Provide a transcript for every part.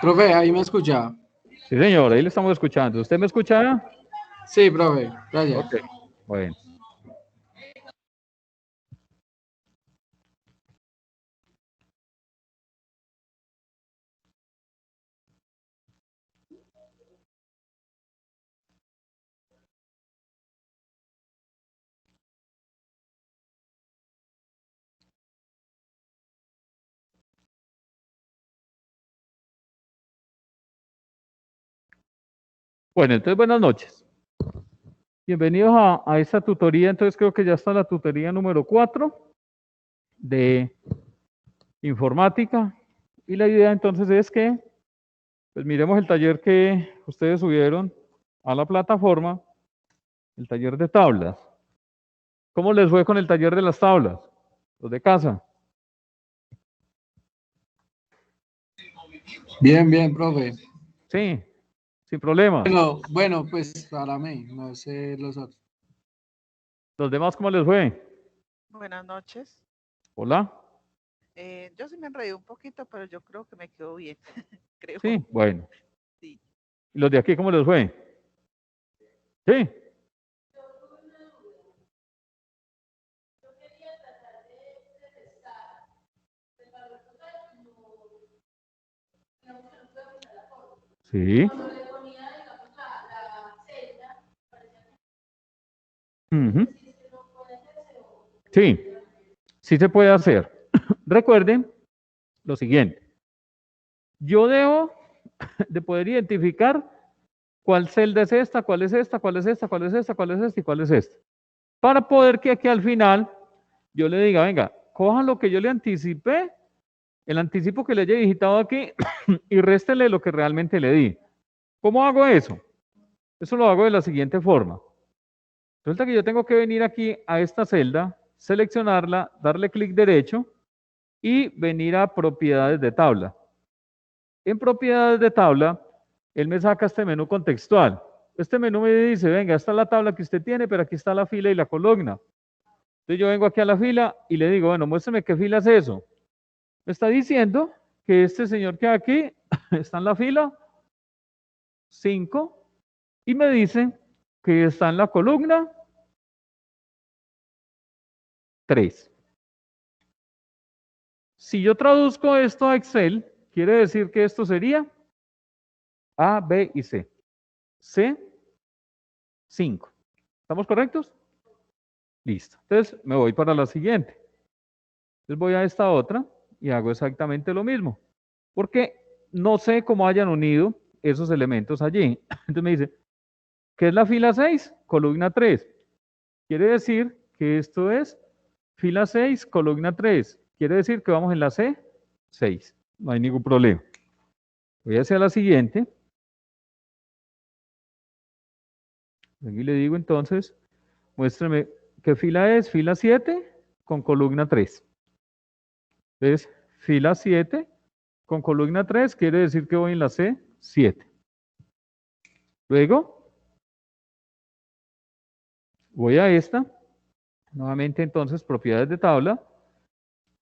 Profe, ahí me escucha. Sí, señor, ahí le estamos escuchando. ¿Usted me escucha? Sí, profe, gracias. Ok, bueno. Bueno, entonces buenas noches. Bienvenidos a esta tutoría. Entonces creo que ya está la tutoría número 4 de informática. Y la idea entonces es que pues miremos el taller que ustedes subieron a la plataforma, el taller de tablas. ¿Cómo les fue con el taller de las tablas? Los de casa. Bien, bien, profe. Sí, sin problemas. Bueno, pues para mí, no sé los otros. ¿Los demás cómo les fue? Buenas noches. Hola. Yo sí me enredé un poquito, pero yo creo que me quedó bien, creo. Sí, bueno. Sí. ¿Y los de aquí cómo les fue? Sí. Sí. Ujú. Sí, sí se puede hacer. Recuerden lo siguiente. Yo debo de poder identificar cuál celda es esta, cuál es esta, cuál es esta, cuál es esta, cuál es esta y cuál es esta. Para poder que aquí al final yo le diga, venga, coja lo que yo le anticipé, el anticipo que le haya digitado aquí y réstele lo que realmente le di. ¿Cómo hago eso? Eso lo hago de la siguiente forma. Resulta que yo tengo que venir aquí a esta celda, seleccionarla, darle clic derecho y venir a propiedades de tabla. En propiedades de tabla, él me saca este menú contextual. Este menú me dice, venga, esta es la tabla que usted tiene, pero aquí está la fila y la columna. Entonces yo vengo aquí a la fila y le digo, bueno, muéstrame qué fila es eso. Me está diciendo que este señor que aquí está en la fila 5 y me dice que está en la columna 3. Si yo traduzco esto a Excel, quiere decir que esto sería A, B y C. C, 5. ¿Estamos correctos? Listo. Entonces me voy para la siguiente. Entonces voy a esta otra y hago exactamente lo mismo. Porque no sé cómo hayan unido esos elementos allí. Entonces me dice, ¿qué es la fila 6? Columna 3. Quiere decir que esto es fila 6, columna 3. Quiere decir que vamos en la C, 6. No hay ningún problema. Voy hacia la siguiente. Aquí le digo entonces, muéstrame qué fila es. Fila 7 con columna 3. Entonces, fila 7 con columna 3 quiere decir que voy en la C, 7. Luego, voy a esta. Nuevamente entonces, propiedades de tabla.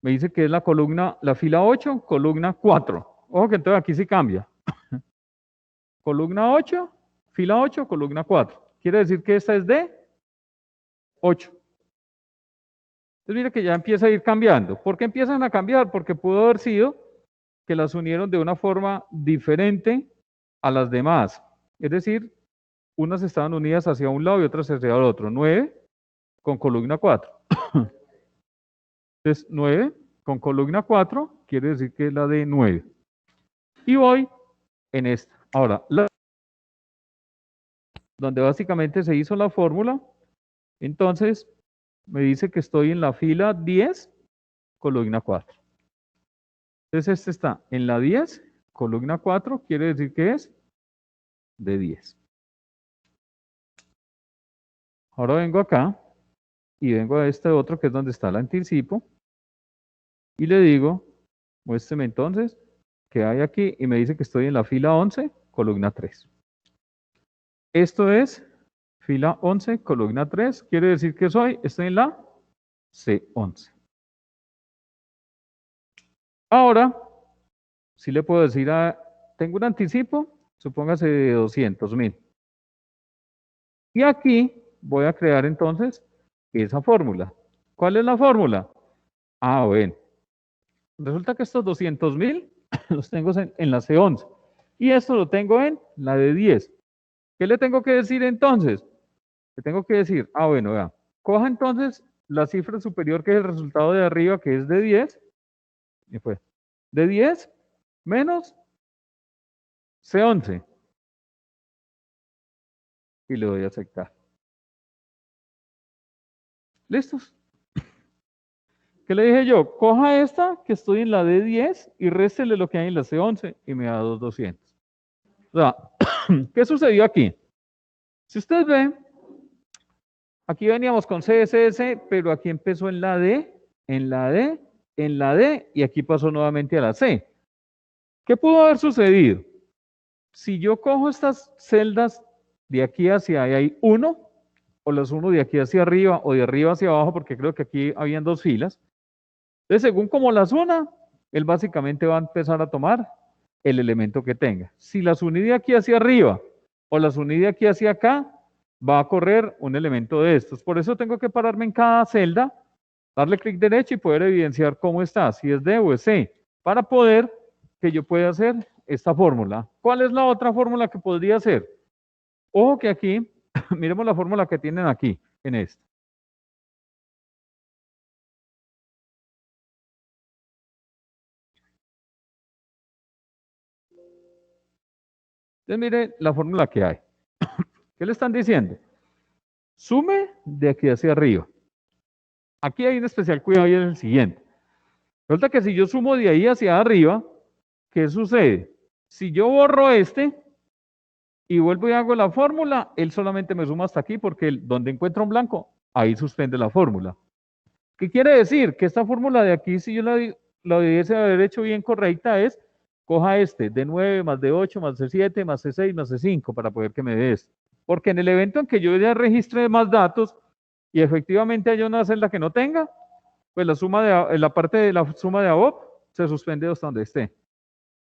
Me dice que es la columna, la fila 8, columna 4. Ojo que entonces aquí sí cambia. Columna 8, fila 8, columna 4. Quiere decir que esta es de 8. Entonces mire que ya empieza a ir cambiando. ¿Por qué empiezan a cambiar? Porque pudo haber sido que las unieron de una forma diferente a las demás. Es decir, unas estaban unidas hacia un lado y otras hacia el otro. 9 con columna 4. Entonces, 9 con columna 4 quiere decir que es la de 9. Y voy en esta. Ahora, donde básicamente se hizo la fórmula, entonces me dice que estoy en la fila 10, columna 4. Entonces, este está en la 10, columna 4, quiere decir que es de 10. Ahora vengo acá y vengo a este otro que es donde está el anticipo y le digo, muéstreme entonces qué hay aquí y me dice que estoy en la fila 11, columna 3. Esto es fila 11, columna 3, quiere decir que estoy en la C11. Ahora, sí le puedo decir tengo un anticipo, supóngase de 200.000. Y aquí voy a crear entonces esa fórmula. ¿Cuál es la fórmula? Bueno, resulta que estos 200.000 los tengo en la C11 y esto lo tengo en la D10. ¿Qué le tengo que decir entonces? Le tengo que decir, bueno, vea, coja entonces la cifra superior que es el resultado de arriba, que es de 10, y fue de 10 menos C11. Y le doy a aceptar. ¿Listos? ¿Qué le dije yo? Coja esta, que estoy en la D10, y réstele lo que hay en la C11, y me da 200. O sea, ¿qué sucedió aquí? Si usted ve, aquí veníamos con CSS, pero aquí empezó en la D, en la D, en la D, y aquí pasó nuevamente a la C. ¿Qué pudo haber sucedido? Si yo cojo estas celdas de aquí hacia ahí, hay 1, o las 1 de aquí hacia arriba, o de arriba hacia abajo, porque creo que aquí habían 2 filas. Entonces, según como las una, él básicamente va a empezar a tomar el elemento que tenga. Si las uní de aquí hacia arriba, o las uní de aquí hacia acá, va a correr un elemento de estos. Por eso tengo que pararme en cada celda, darle clic derecho y poder evidenciar cómo está, si es D o es C, para poder que yo pueda hacer esta fórmula. ¿Cuál es la otra fórmula que podría hacer? Ojo que aquí, miremos la fórmula que tienen aquí, en esta. Entonces mire la fórmula que hay. ¿Qué le están diciendo? Sume de aquí hacia arriba. Aquí hay un especial cuidado y es el siguiente. Resulta que si yo sumo de ahí hacia arriba, ¿qué sucede? Si yo borro este y vuelvo y hago la fórmula, él solamente me suma hasta aquí porque donde encuentra un blanco, ahí suspende la fórmula. ¿Qué quiere decir? Que esta fórmula de aquí, si yo la hubiese haber hecho bien correcta, es coja este, D9 más D8 más C7 más C6 más C5 para poder que me dé esto. Porque en el evento en que yo ya registre más datos y efectivamente haya una celda que no tenga, pues la parte de la suma de ABOP se suspende hasta donde esté.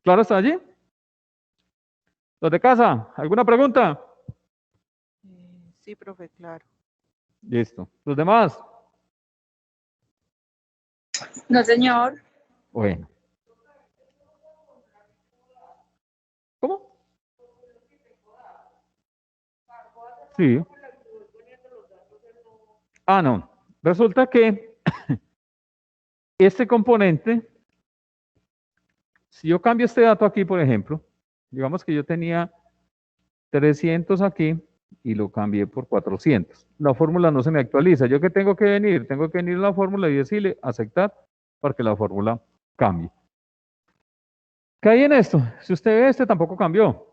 ¿Claro hasta allí? ¿Los de casa? ¿Alguna pregunta? Sí, profe, claro. Listo. ¿Los demás? No, señor. Bueno. ¿Cómo? Sí. No. Resulta que este componente, si yo cambio este dato aquí, por ejemplo, digamos que yo tenía 300 aquí y lo cambié por 400. La fórmula no se me actualiza. ¿Yo qué tengo que venir? Tengo que venir a la fórmula y decirle aceptar para que la fórmula cambie. ¿Qué hay en esto? Si usted ve, este tampoco cambió.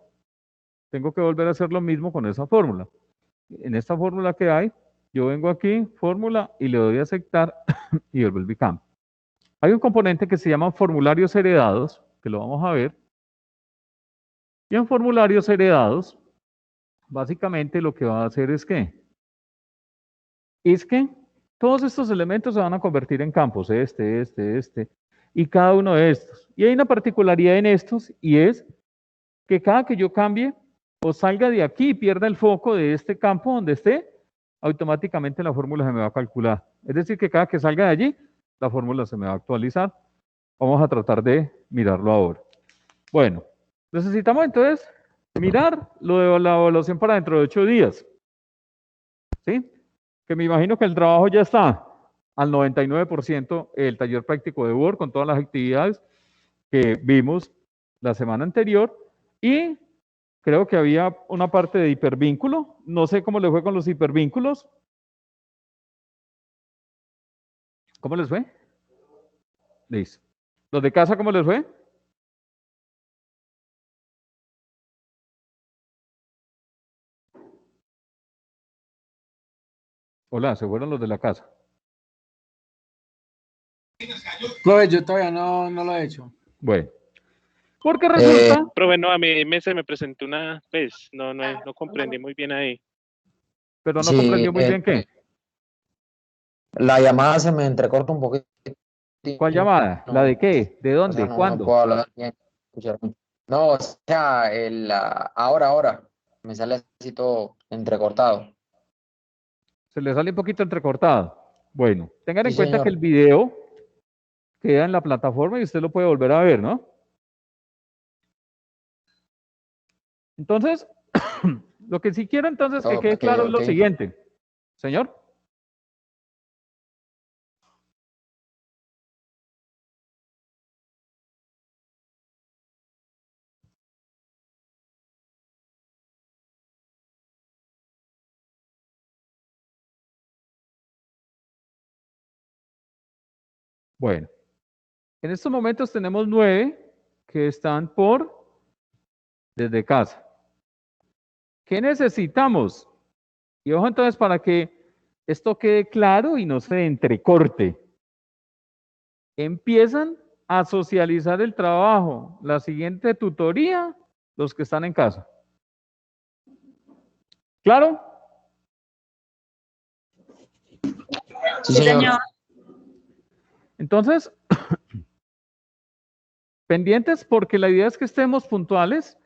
Tengo que volver a hacer lo mismo con esa fórmula. En esta fórmula que hay, yo vengo aquí, fórmula, y le doy a aceptar y vuelvo y cambio. Hay un componente que se llama formularios heredados, que lo vamos a ver. Y en formularios heredados, básicamente lo que va a hacer es que todos estos elementos se van a convertir en campos, este, y cada uno de estos. Y hay una particularidad en estos, y es que cada que yo cambie o salga de aquí y pierda el foco de este campo donde esté, automáticamente la fórmula se me va a calcular. Es decir, que cada que salga de allí, la fórmula se me va a actualizar. Vamos a tratar de mirarlo ahora. Bueno, necesitamos entonces mirar lo de la evaluación para dentro de 8 días. ¿Sí? Que me imagino que el trabajo ya está al 99% el taller práctico de Word con todas las actividades que vimos la semana anterior y creo que había una parte de hipervínculo. No sé cómo le fue con los hipervínculos. ¿Cómo les fue? Listo. ¿Los de casa cómo les fue? Hola, se fueron los de la casa. Profe, yo todavía no lo he hecho. Bueno. Porque resulta... Profe, no, a mí se me presentó una vez, no comprendí muy bien ahí. Pero no comprendió muy bien qué. La llamada se me entrecorta un poquito. ¿Cuál llamada? ¿La de qué? ¿De dónde? O sea, no ¿Cuándo? puedo hablar bien. escucharon. No, o sea, ahora, me sale así todo entrecortado. Se le sale un poquito entrecortado. Bueno, tengan en Sí, cuenta que señor. el video queda en la plataforma y usted lo puede volver a ver, ¿no? Entonces, lo que sí quiero entonces que quede Ok, claro es lo ok. siguiente. Señor. Bueno, en estos momentos tenemos 9 que están desde casa. ¿Qué necesitamos? Y ojo entonces para que esto quede claro y no se entrecorte. Empiezan a socializar el trabajo. La siguiente tutoría, los que están en casa. ¿Claro? Sí, Sí, señor. señor. Entonces, pendientes porque la idea es que estemos puntuales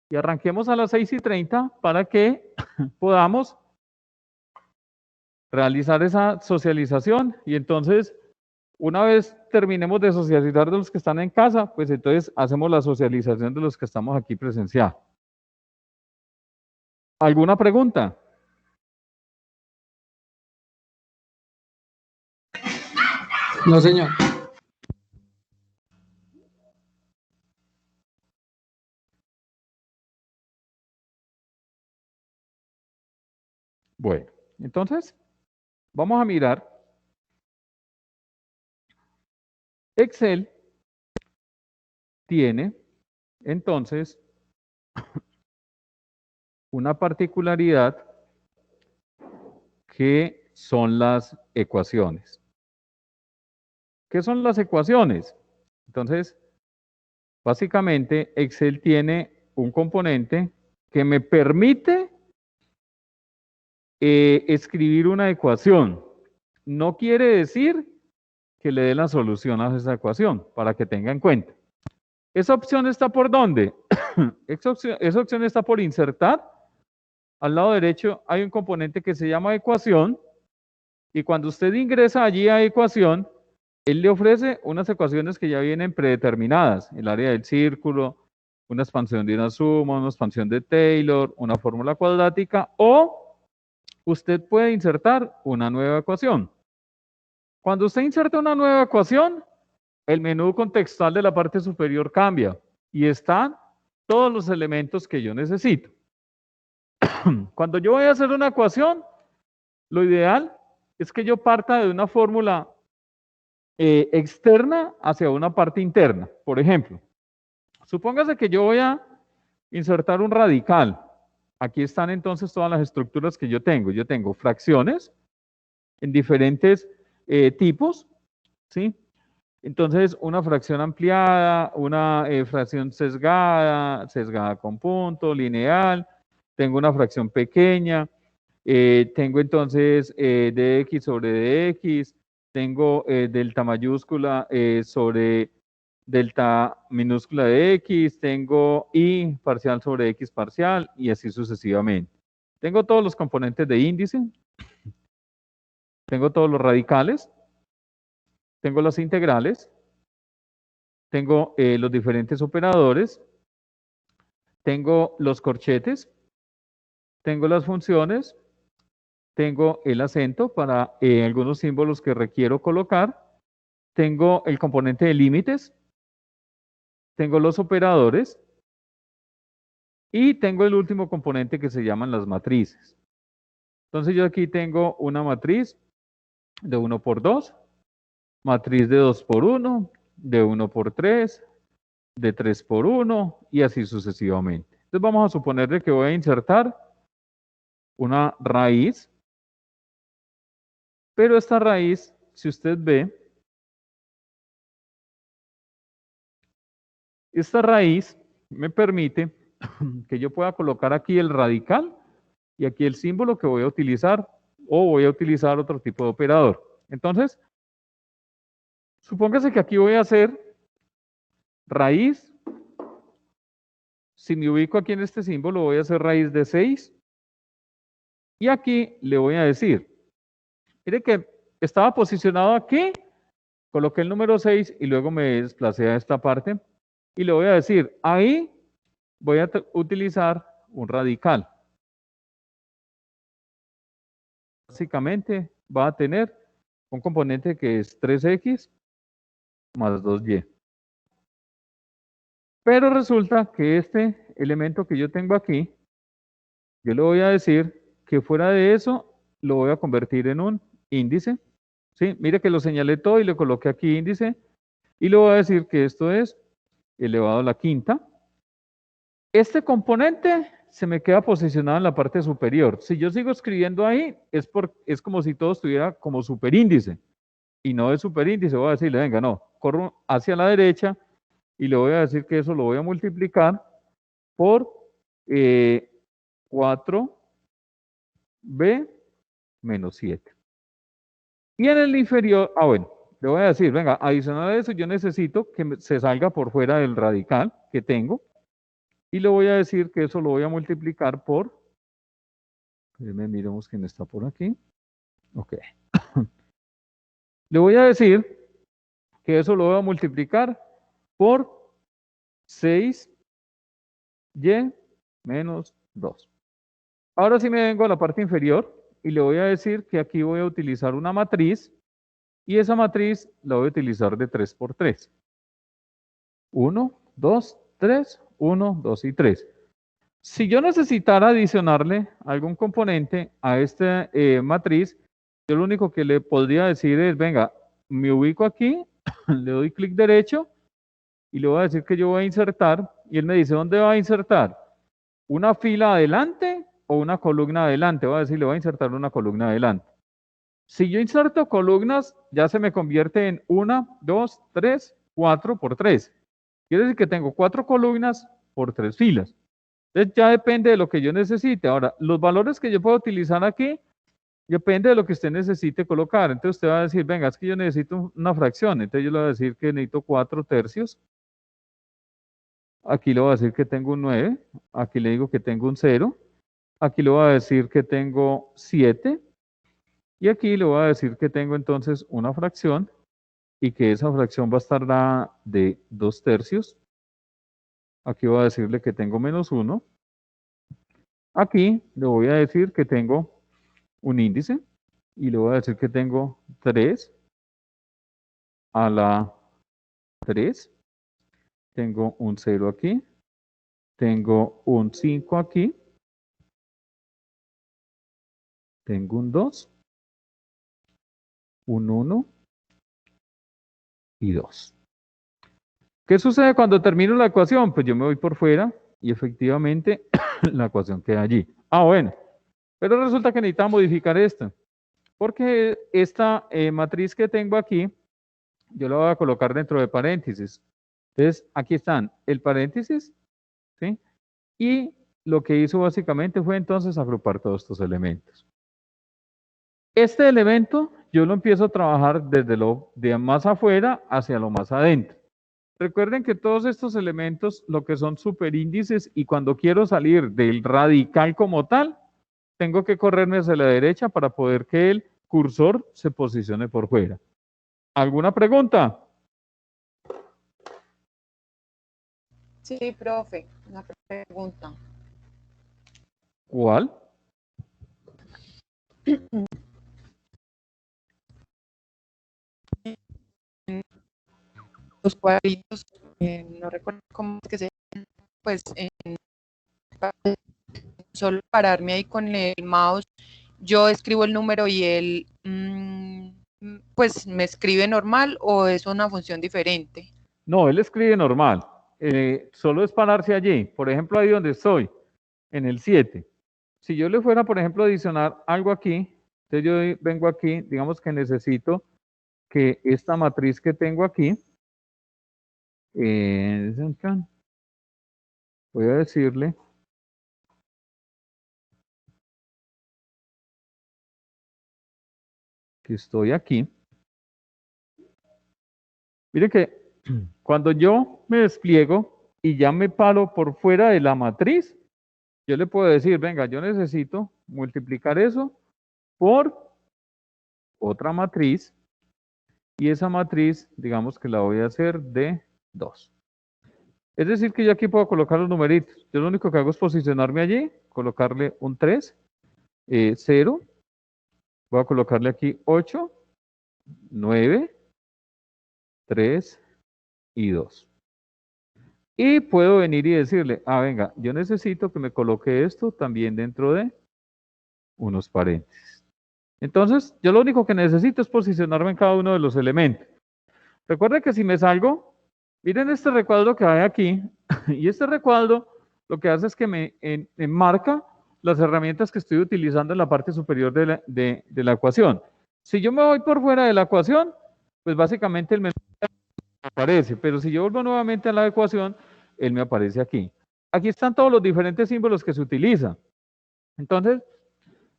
y arranquemos a las 6:30 para que podamos realizar esa socialización y entonces una vez terminemos de socializar de los que están en casa, pues entonces hacemos la socialización de los que estamos aquí presencial. ¿Alguna pregunta? No, señor. Bueno, entonces vamos a mirar. Excel tiene entonces una particularidad que son las ecuaciones. ¿Qué son las ecuaciones? Entonces, básicamente Excel tiene un componente que me permite escribir una ecuación. No quiere decir que le dé la solución a esa ecuación, para que tenga en cuenta. ¿Esa opción está por dónde? Esa opción está por insertar. Al lado derecho hay un componente que se llama ecuación y cuando usted ingresa allí a ecuación, él le ofrece unas ecuaciones que ya vienen predeterminadas, el área del círculo, una expansión de una suma, una expansión de Taylor, una fórmula cuadrática o usted puede insertar una nueva ecuación. Cuando usted inserta una nueva ecuación, el menú contextual de la parte superior cambia y están todos los elementos que yo necesito. Cuando yo voy a hacer una ecuación, lo ideal es que yo parta de una fórmula externa hacia una parte interna. Por ejemplo, supóngase que yo voy a insertar un radical. Aquí están entonces todas las estructuras que yo tengo. Yo tengo fracciones en diferentes tipos, ¿sí? Entonces, una fracción ampliada, una fracción sesgada, sesgada con punto, lineal, tengo una fracción pequeña, tengo entonces dx sobre dx, tengo delta mayúscula sobre delta minúscula de x, tengo y parcial sobre x parcial y así sucesivamente. Tengo todos los componentes de índice, tengo todos los radicales, tengo las integrales, tengo los diferentes operadores, tengo los corchetes, tengo las funciones, tengo el acento para algunos símbolos que requiero colocar, tengo el componente de límites, tengo los operadores y tengo el último componente que se llaman las matrices. Entonces yo aquí tengo una matriz de 1 por 2, matriz de 2 por 1, de 1 por 3, de 3 por 1 y así sucesivamente. Entonces vamos a suponer que voy a insertar una raíz, pero esta raíz, si usted ve, esta raíz me permite que yo pueda colocar aquí el radical y aquí el símbolo que voy a utilizar o voy a utilizar otro tipo de operador. Entonces, supóngase que aquí voy a hacer raíz Si me ubico aquí en este símbolo, voy a hacer raíz de 6. Y aquí le voy a decir, mire que estaba posicionado aquí, coloqué el número 6 y luego me desplacé a esta parte. Y le voy a decir, ahí voy a utilizar un radical. Básicamente va a tener un componente que es 3x más 2y. Pero resulta que este elemento que yo tengo aquí, yo le voy a decir que fuera de eso lo voy a convertir en un índice. ¿Sí? Mire que lo señalé todo y le coloqué aquí índice. Y le voy a decir que esto es elevado a la quinta. Este componente se me queda posicionado en la parte superior. Si yo sigo escribiendo ahí, es como si todo estuviera como superíndice. Y no es superíndice, voy a decirle, venga, no, corro hacia la derecha y le voy a decir que eso lo voy a multiplicar por 4b menos 7. Y en el inferior, bueno, le voy a decir, venga, adicional a eso, yo necesito que se salga por fuera del radical que tengo. Y le voy a decir que eso lo voy a multiplicar por, miremos quién está por aquí. Ok. Le voy a decir que eso lo voy a multiplicar por 6y menos 2. Ahora sí me vengo a la parte inferior y le voy a decir que aquí voy a utilizar una matriz y esa matriz la voy a utilizar de 3 por 3. 1, 2, 3, 1, 2 y 3. Si yo necesitara adicionarle algún componente a esta matriz, yo lo único que le podría decir es, venga, me ubico aquí, le doy clic derecho y le voy a decir que yo voy a insertar y él me dice, ¿dónde va a insertar? ¿Una fila adelante o una columna adelante? Voy a decir, le voy a insertar una columna adelante. Si yo inserto columnas, ya se me convierte en 1, 2, 3, 4 por 3. Quiere decir que tengo 4 columnas por 3 filas. Entonces ya depende de lo que yo necesite. Ahora, los valores que yo puedo utilizar aquí, depende de lo que usted necesite colocar. Entonces usted va a decir, venga, es que yo necesito una fracción. Entonces yo le voy a decir que necesito 4 tercios. Aquí le voy a decir que tengo un 9. Aquí le digo que tengo un 0. Aquí le voy a decir que tengo 7. Y aquí le voy a decir que tengo entonces una fracción y que esa fracción va a estar dada de 2 tercios. Aquí voy a decirle que tengo menos 1. Aquí le voy a decir que tengo un índice y le voy a decir que tengo 3 a la 3. Tengo un 0 aquí. Tengo un 5 aquí. Tengo un 2. Un 1 y 2. ¿Qué sucede cuando termino la ecuación? Pues yo me voy por fuera y efectivamente la ecuación queda allí. Bueno, pero resulta que necesitamos modificar esto, porque esta matriz que tengo aquí, yo la voy a colocar dentro de paréntesis. Entonces, aquí están el paréntesis, ¿sí? Y lo que hizo básicamente fue entonces agrupar todos estos elementos. Este elemento yo lo empiezo a trabajar desde lo de más afuera hacia lo más adentro. Recuerden que todos estos elementos, lo que son superíndices, y cuando quiero salir del radical como tal, tengo que correrme hacia la derecha para poder que el cursor se posicione por fuera. ¿Alguna pregunta? Sí, profe, una pregunta. ¿Cuál? Los cuadritos, no recuerdo cómo es que se llaman, pues solo pararme ahí con el mouse, yo escribo el número y él pues me escribe normal o es una función diferente. No, él escribe normal. Solo es pararse allí. Por ejemplo, ahí donde estoy, en el 7. Si yo le fuera, por ejemplo, a adicionar algo aquí, entonces yo vengo aquí, digamos que necesito que esta matriz que tengo aquí, voy a decirle que estoy aquí. Mire que cuando yo me despliego, y ya me paro por fuera de la matriz, yo le puedo decir, venga, yo necesito multiplicar eso por otra matriz, y esa matriz, digamos que la voy a hacer de 2. Es decir, que yo aquí puedo colocar los numeritos. Yo lo único que hago es posicionarme allí, colocarle un 3, 0, voy a colocarle aquí 8, 9, 3 y 2. Y puedo venir y decirle, venga, yo necesito que me coloque esto también dentro de unos paréntesis. Entonces, yo lo único que necesito es posicionarme en cada uno de los elementos. Recuerden que si me salgo, miren este recuadro que hay aquí, y este recuadro lo que hace es que me enmarca las herramientas que estoy utilizando en la parte superior de la ecuación. Si yo me voy por fuera de la ecuación, pues básicamente el menú aparece, pero si yo vuelvo nuevamente a la ecuación, él me aparece aquí. Aquí están todos los diferentes símbolos que se utilizan. Entonces,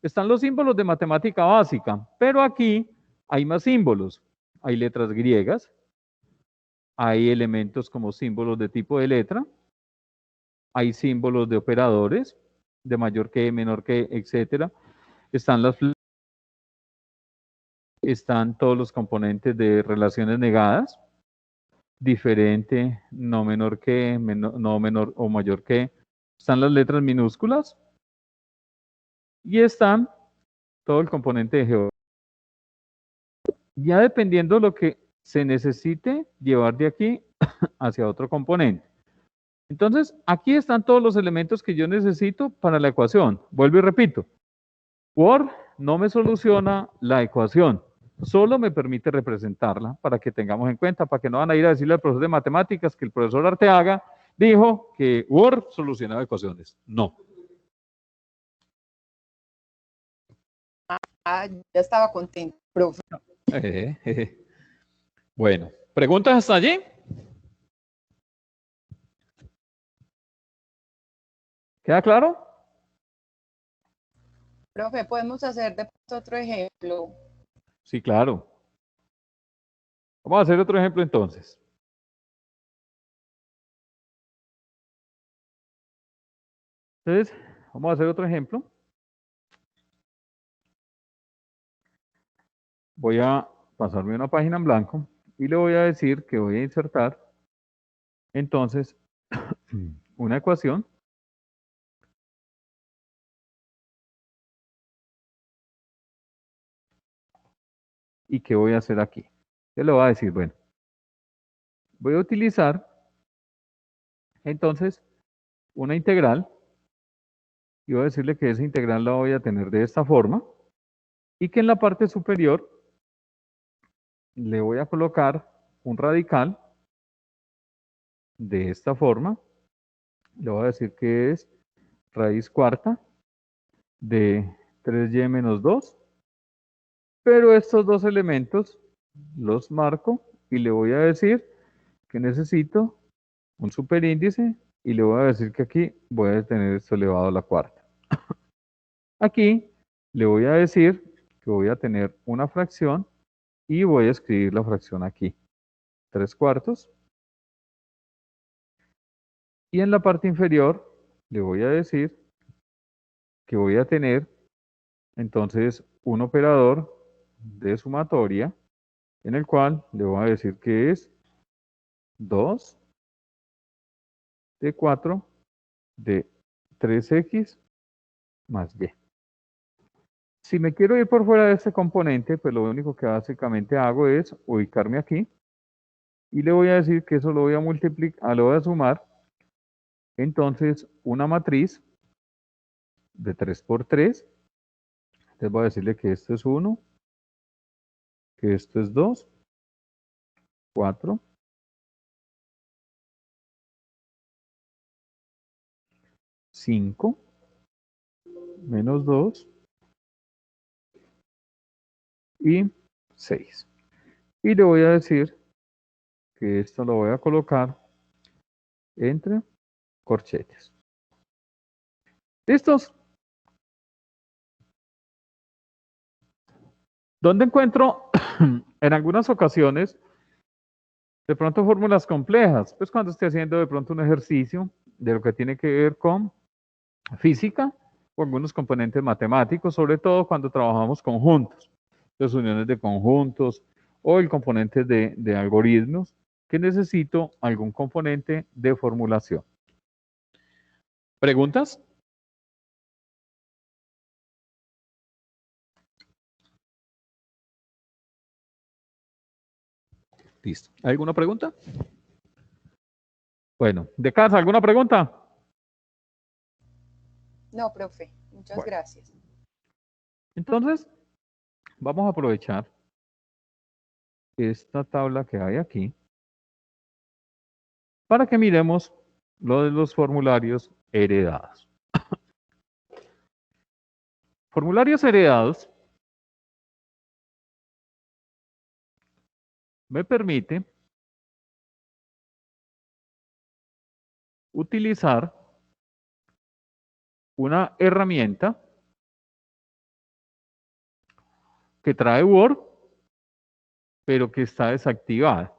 están los símbolos de matemática básica, pero aquí hay más símbolos. Hay letras griegas, hay elementos como símbolos de tipo de letra, hay símbolos de operadores, de mayor que, menor que, etcétera. Están todos los componentes de relaciones negadas, diferente, no menor que, no menor o mayor que. Están las letras minúsculas y están todo el componente de geometría. Ya dependiendo de lo que se necesite llevar de aquí hacia otro componente. Entonces, aquí están todos los elementos que yo necesito para la ecuación. Vuelvo y repito. Word no me soluciona la ecuación, solo me permite representarla para que tengamos en cuenta, para que no van a ir a decirle al profesor de matemáticas que el profesor Arteaga dijo que Word solucionaba ecuaciones. No. Ya estaba contento, profe. Bueno, ¿preguntas hasta allí? ¿Queda claro? Profe, ¿podemos hacer de pronto otro ejemplo? Sí, claro. Vamos a hacer otro ejemplo entonces. Entonces, vamos a hacer otro ejemplo. Voy a pasarme una página en blanco y le voy a decir que voy a insertar entonces una ecuación y qué voy a hacer aquí. Yo le voy a decir, bueno, voy a utilizar entonces una integral y voy a decirle que esa integral la voy a tener de esta forma y que en la parte superior le voy a colocar un radical de esta forma. Le voy a decir que es raíz cuarta de 3y menos 2. Pero estos dos elementos los marco y le voy a decir que necesito un superíndice y le voy a decir que aquí voy a tener esto elevado a la cuarta. Aquí le voy a decir que voy a tener una fracción y voy a escribir la fracción aquí. 3/4. Y en la parte inferior le voy a decir que voy a tener entonces un operador de sumatoria en el cual le voy a decir que es 2 de 4 de 3x más y. Si me quiero ir por fuera de este componente, pues lo único que básicamente hago es ubicarme aquí y le voy a decir que eso lo voy a multiplicar, lo voy a sumar. Entonces, una matriz de 3 por 3. Entonces voy a decirle que esto es 1, que esto es 2, 4, 5, menos 2 y 6. Y le voy a decir que esto lo voy a colocar entre corchetes. ¿Listos? ¿Dónde encuentro en algunas ocasiones De pronto fórmulas complejas, pues cuando esté haciendo de pronto un ejercicio de lo que tiene que ver con física o algunos componentes matemáticos, sobre todo cuando trabajamos conjuntos, las uniones de conjuntos o el componente de algoritmos, que necesito algún componente de formulación. ¿Preguntas? Listo. ¿Alguna pregunta? Bueno, de casa, ¿alguna pregunta? No, profe, muchas Bueno. gracias. Entonces, vamos a aprovechar esta tabla que hay aquí para que miremos lo de los formularios heredados. Formularios heredados me permite utilizar una herramienta que trae Word, pero que está desactivada.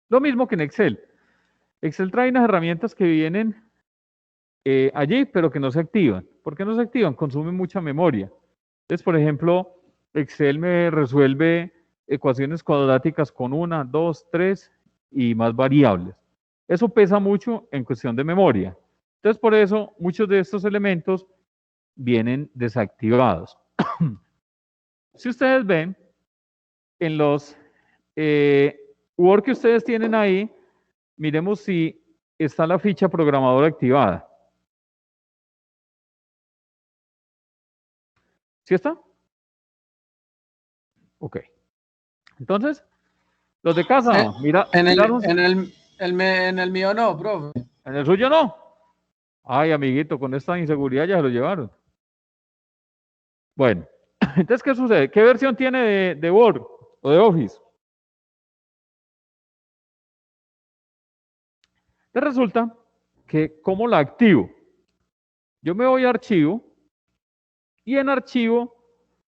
Lo mismo que en Excel. Excel trae unas herramientas que vienen allí, pero que no se activan. ¿Por qué no se activan? Consumen mucha memoria. Entonces, por ejemplo, Excel me resuelve ecuaciones cuadráticas con 1, 2, 3 y más variables. Eso pesa mucho en cuestión de memoria. Entonces, por eso, muchos de estos elementos vienen desactivados. Si ustedes ven, en los Word que ustedes tienen ahí, miremos si está la ficha programador activada. ¿Sí está? Ok. Entonces, los de casa, mira, En miraron- el mío no, profe. ¿en el suyo no? Ay, amiguito, con esta inseguridad ya se lo llevaron. Bueno, entonces, ¿qué sucede? ¿Qué versión tiene de Word o de Office? Entonces resulta que, ¿cómo la activo? Yo me voy a archivo y en archivo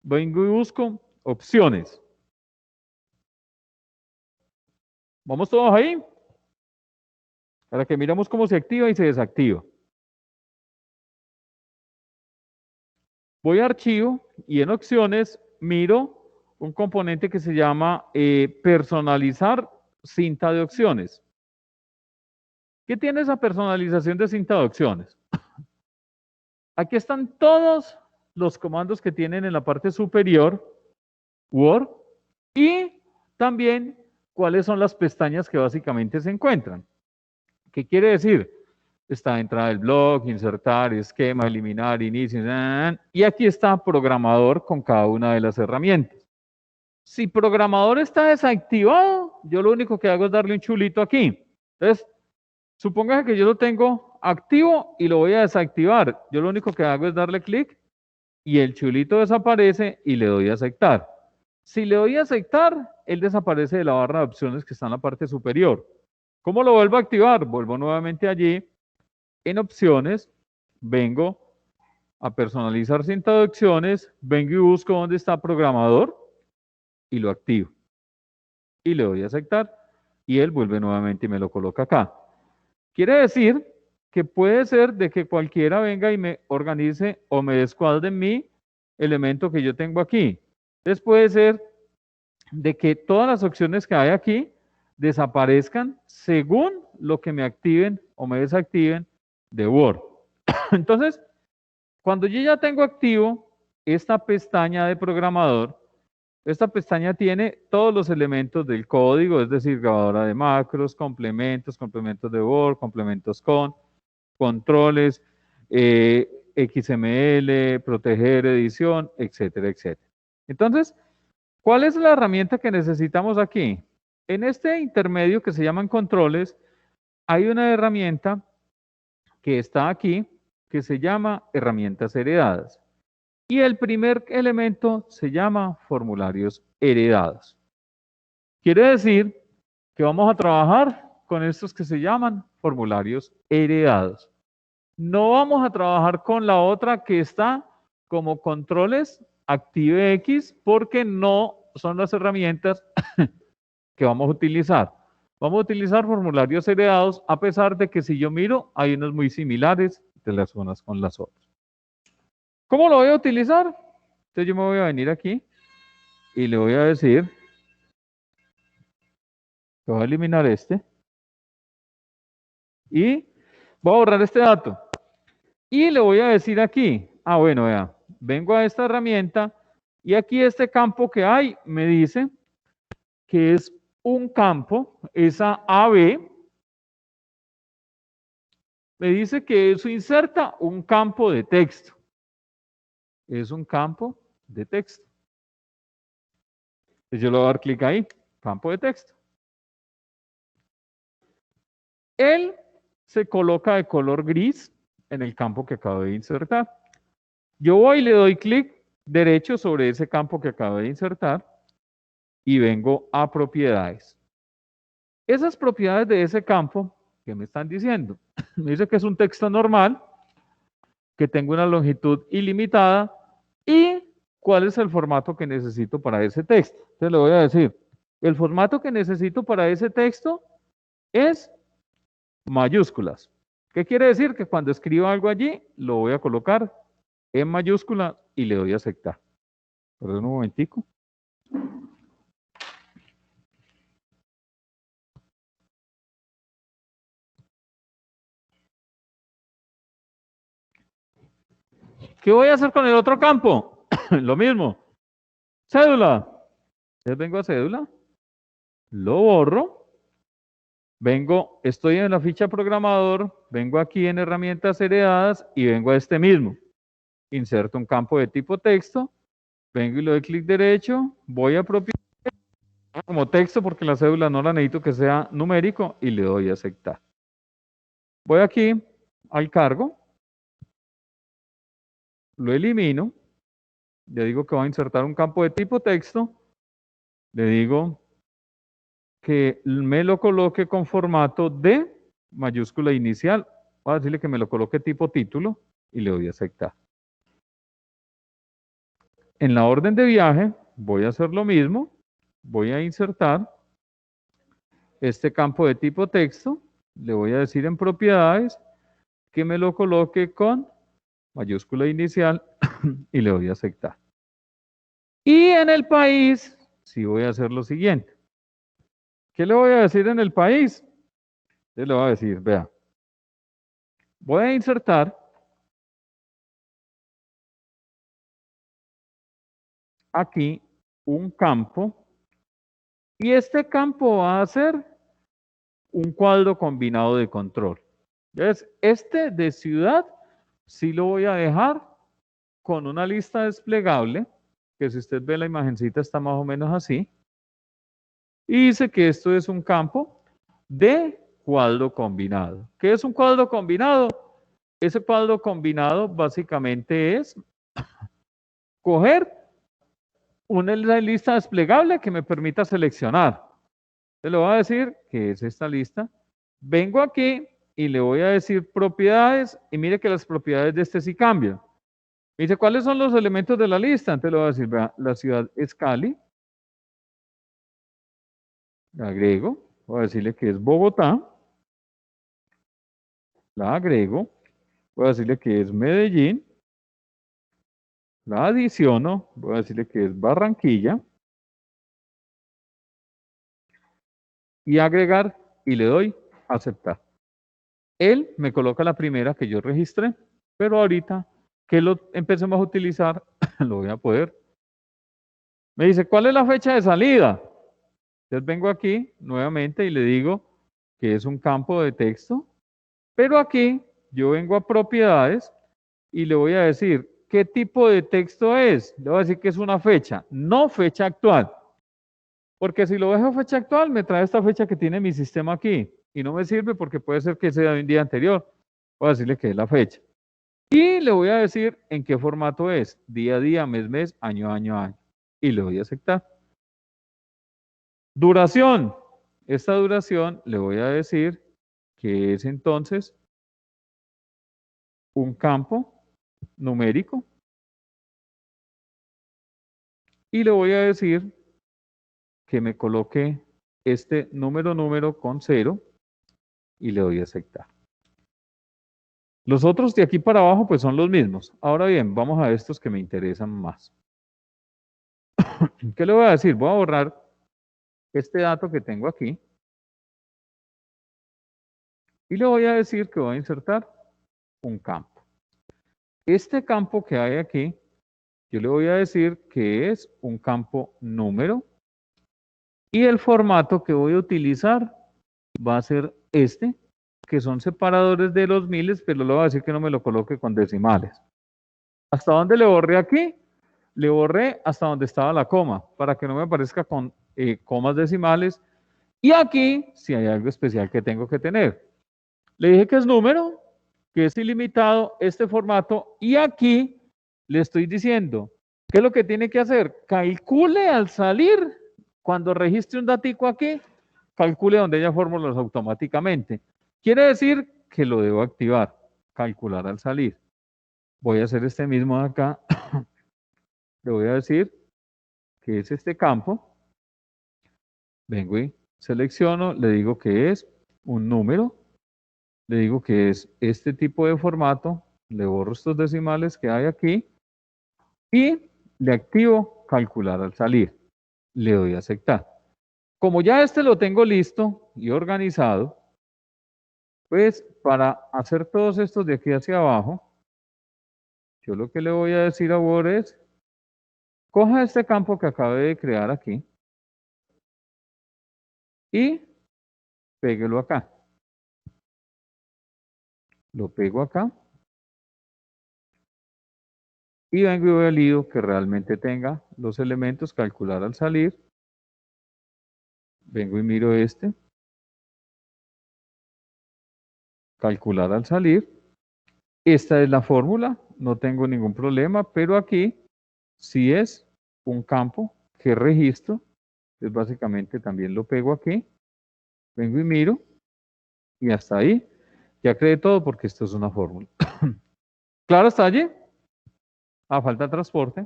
vengo y busco opciones. ¿Vamos todos ahí? Para que miremos cómo se activa y se desactiva. Voy a archivo y en opciones miro un componente que se llama personalizar cinta de opciones. ¿Qué tiene esa personalización de cinta de opciones? Aquí están todos los comandos que tienen en la parte superior Word y también cuáles son las pestañas que básicamente se encuentran. ¿Qué quiere decir? Está entrada del blog, insertar, esquema, eliminar, inicio, y aquí está programador con cada una de las herramientas. Si programador está desactivado, yo lo único que hago es darle un chulito aquí. Entonces, suponga que yo lo tengo activo y lo voy a desactivar. Yo lo único que hago es darle clic y el chulito desaparece y le doy a aceptar. Si le doy a aceptar, él desaparece de la barra de opciones que está en la parte superior. ¿Cómo lo vuelvo a activar? Vuelvo nuevamente allí. En opciones, vengo a personalizar cinta de opciones, vengo y busco dónde está programador y lo activo. Y le doy a aceptar y él vuelve nuevamente y me lo coloca acá. Quiere decir que puede ser de que cualquiera venga y me organice o me descuadre en mi elemento que yo tengo aquí. Entonces puede ser de que todas las opciones que hay aquí desaparezcan según lo que me activen o me desactiven de Word. Entonces, cuando yo ya tengo activo esta pestaña de programador, esta pestaña tiene todos los elementos del código, es decir, grabadora de macros, complementos, complementos de Word, complementos con, controles, XML, proteger edición, etcétera, etcétera. Entonces, ¿cuál es la herramienta que necesitamos aquí? En este intermedio que se llaman controles, hay una herramienta que está aquí, que se llama herramientas heredadas. Y el primer elemento se llama formularios heredados. Quiere decir que vamos a trabajar con estos que se llaman formularios heredados. No vamos a trabajar con la otra que está como controles ActiveX porque no son las herramientas que vamos a utilizar. Vamos a utilizar formularios heredados, a pesar de que si yo miro, hay unos muy similares de las unas con las otras. ¿Cómo lo voy a utilizar? Entonces yo me voy a venir aquí y le voy a decir, voy a eliminar este y voy a borrar este dato. Y le voy a decir aquí, bueno, vea, vengo a esta herramienta y aquí este campo que hay me dice que es un campo, esa AB, me dice que eso inserta un campo de texto. Es un campo de texto. Entonces yo le voy a dar clic ahí, campo de texto. Él se coloca de color gris en el campo que acabo de insertar. Yo voy y le doy clic derecho sobre ese campo que acabo de insertar y vengo a propiedades. Esas propiedades de ese campo, ¿qué me están diciendo? Me dice que es un texto normal, que tengo una longitud ilimitada y cuál es el formato que necesito para ese texto. Entonces le voy a decir, el formato que necesito para ese texto es mayúsculas. ¿Qué quiere decir? Que cuando escriba algo allí, lo voy a colocar en mayúscula y le doy a aceptar. Perdón un momentico. ¿Qué voy a hacer con el otro campo? Lo mismo. Cédula. Entonces vengo a cédula, lo borro, estoy en la ficha programador, vengo aquí en herramientas heredadas y vengo a este mismo. Inserto un campo de tipo texto, vengo y le doy clic derecho, voy a propiedades como texto porque la cédula no la necesito que sea numérico y le doy a aceptar. Voy aquí al cargo, lo elimino, le digo que voy a insertar un campo de tipo texto, le digo que me lo coloque con formato de mayúscula inicial. Voy a decirle que me lo coloque tipo título y le doy a aceptar. En la orden de viaje voy a hacer lo mismo. Voy a insertar este campo de tipo texto. Le voy a decir en propiedades que me lo coloque con mayúscula inicial y le doy a aceptar. Y en el país, sí voy a hacer lo siguiente. ¿Qué le voy a decir en el país? Le voy a decir, vea, voy a insertar aquí un campo y este campo va a ser un cuadro combinado de control. Entonces, este de ciudad sí lo voy a dejar con una lista desplegable, que si usted ve la imagencita está más o menos así. Y dice que esto es un campo de cuadro combinado. ¿Qué es un cuadro combinado? Ese cuadro combinado básicamente es coger una lista desplegable que me permita seleccionar. Le voy a decir que es esta lista. Vengo aquí y le voy a decir propiedades y mire que las propiedades de este sí cambian. Me dice, ¿cuáles son los elementos de la lista? Entonces le voy a decir, vea, la ciudad es Cali. La agrego. Voy a decirle que es Bogotá. La agrego. Voy a decirle que es Medellín. La adiciono. Voy a decirle que es Barranquilla. Y agregar y le doy aceptar. Él me coloca la primera que yo registré, pero ahorita que lo empecemos a utilizar, lo voy a poder. Me dice, ¿cuál es la fecha de salida? Entonces vengo aquí nuevamente y le digo que es un campo de texto, pero aquí yo vengo a propiedades y le voy a decir qué tipo de texto es. Le voy a decir que es una fecha, no fecha actual. Porque si lo dejo fecha actual, me trae esta fecha que tiene mi sistema aquí y no me sirve porque puede ser que sea de un día anterior. Voy a decirle que es la fecha. Y le voy a decir en qué formato es, día a día, mes, mes, año, año, año. Y le voy a aceptar. Duración. Esta duración le voy a decir que es entonces un campo numérico. Y le voy a decir que me coloque este número con 0 y le doy a aceptar. Los otros de aquí para abajo pues son los mismos. Ahora bien, vamos a estos que me interesan más. ¿Qué le voy a decir? Voy a borrar este dato que tengo aquí y le voy a decir que voy a insertar un campo. Este campo que hay aquí, yo le voy a decir que es un campo número y el formato que voy a utilizar va a ser este, que son separadores de los miles, pero le voy a decir que no me lo coloque con decimales. ¿Hasta dónde le borré aquí? Le borré hasta donde estaba la coma, para que no me aparezca con comas decimales. Y aquí, si hay algo especial que tengo que tener. Le dije que es número, que es ilimitado este formato, y aquí le estoy diciendo, ¿qué es lo que tiene que hacer? Calcule al salir, cuando registre un datico aquí, calcule donde haya fórmulas automáticamente. Quiere decir que lo debo activar, calcular al salir. Voy a hacer este mismo de acá. Le voy a decir que es este campo. Vengo y selecciono, le digo que es un número. Le digo que es este tipo de formato. Le borro estos decimales que hay aquí. Y le activo calcular al salir. Le doy a aceptar. Como ya este lo tengo listo y organizado, pues para hacer todos estos de aquí hacia abajo, yo lo que le voy a decir a Word es, coja este campo que acabé de crear aquí y péguelo acá. Lo pego acá y vengo y valido que realmente tenga los elementos, calcular al salir. Vengo y miro este. Calcular al salir. Esta es la fórmula, no tengo ningún problema, pero aquí sí es un campo que registro. Entonces básicamente también lo pego aquí. Vengo y miro y hasta ahí ya creé todo porque esto es una fórmula. ¿Claro hasta allí? Falta transporte.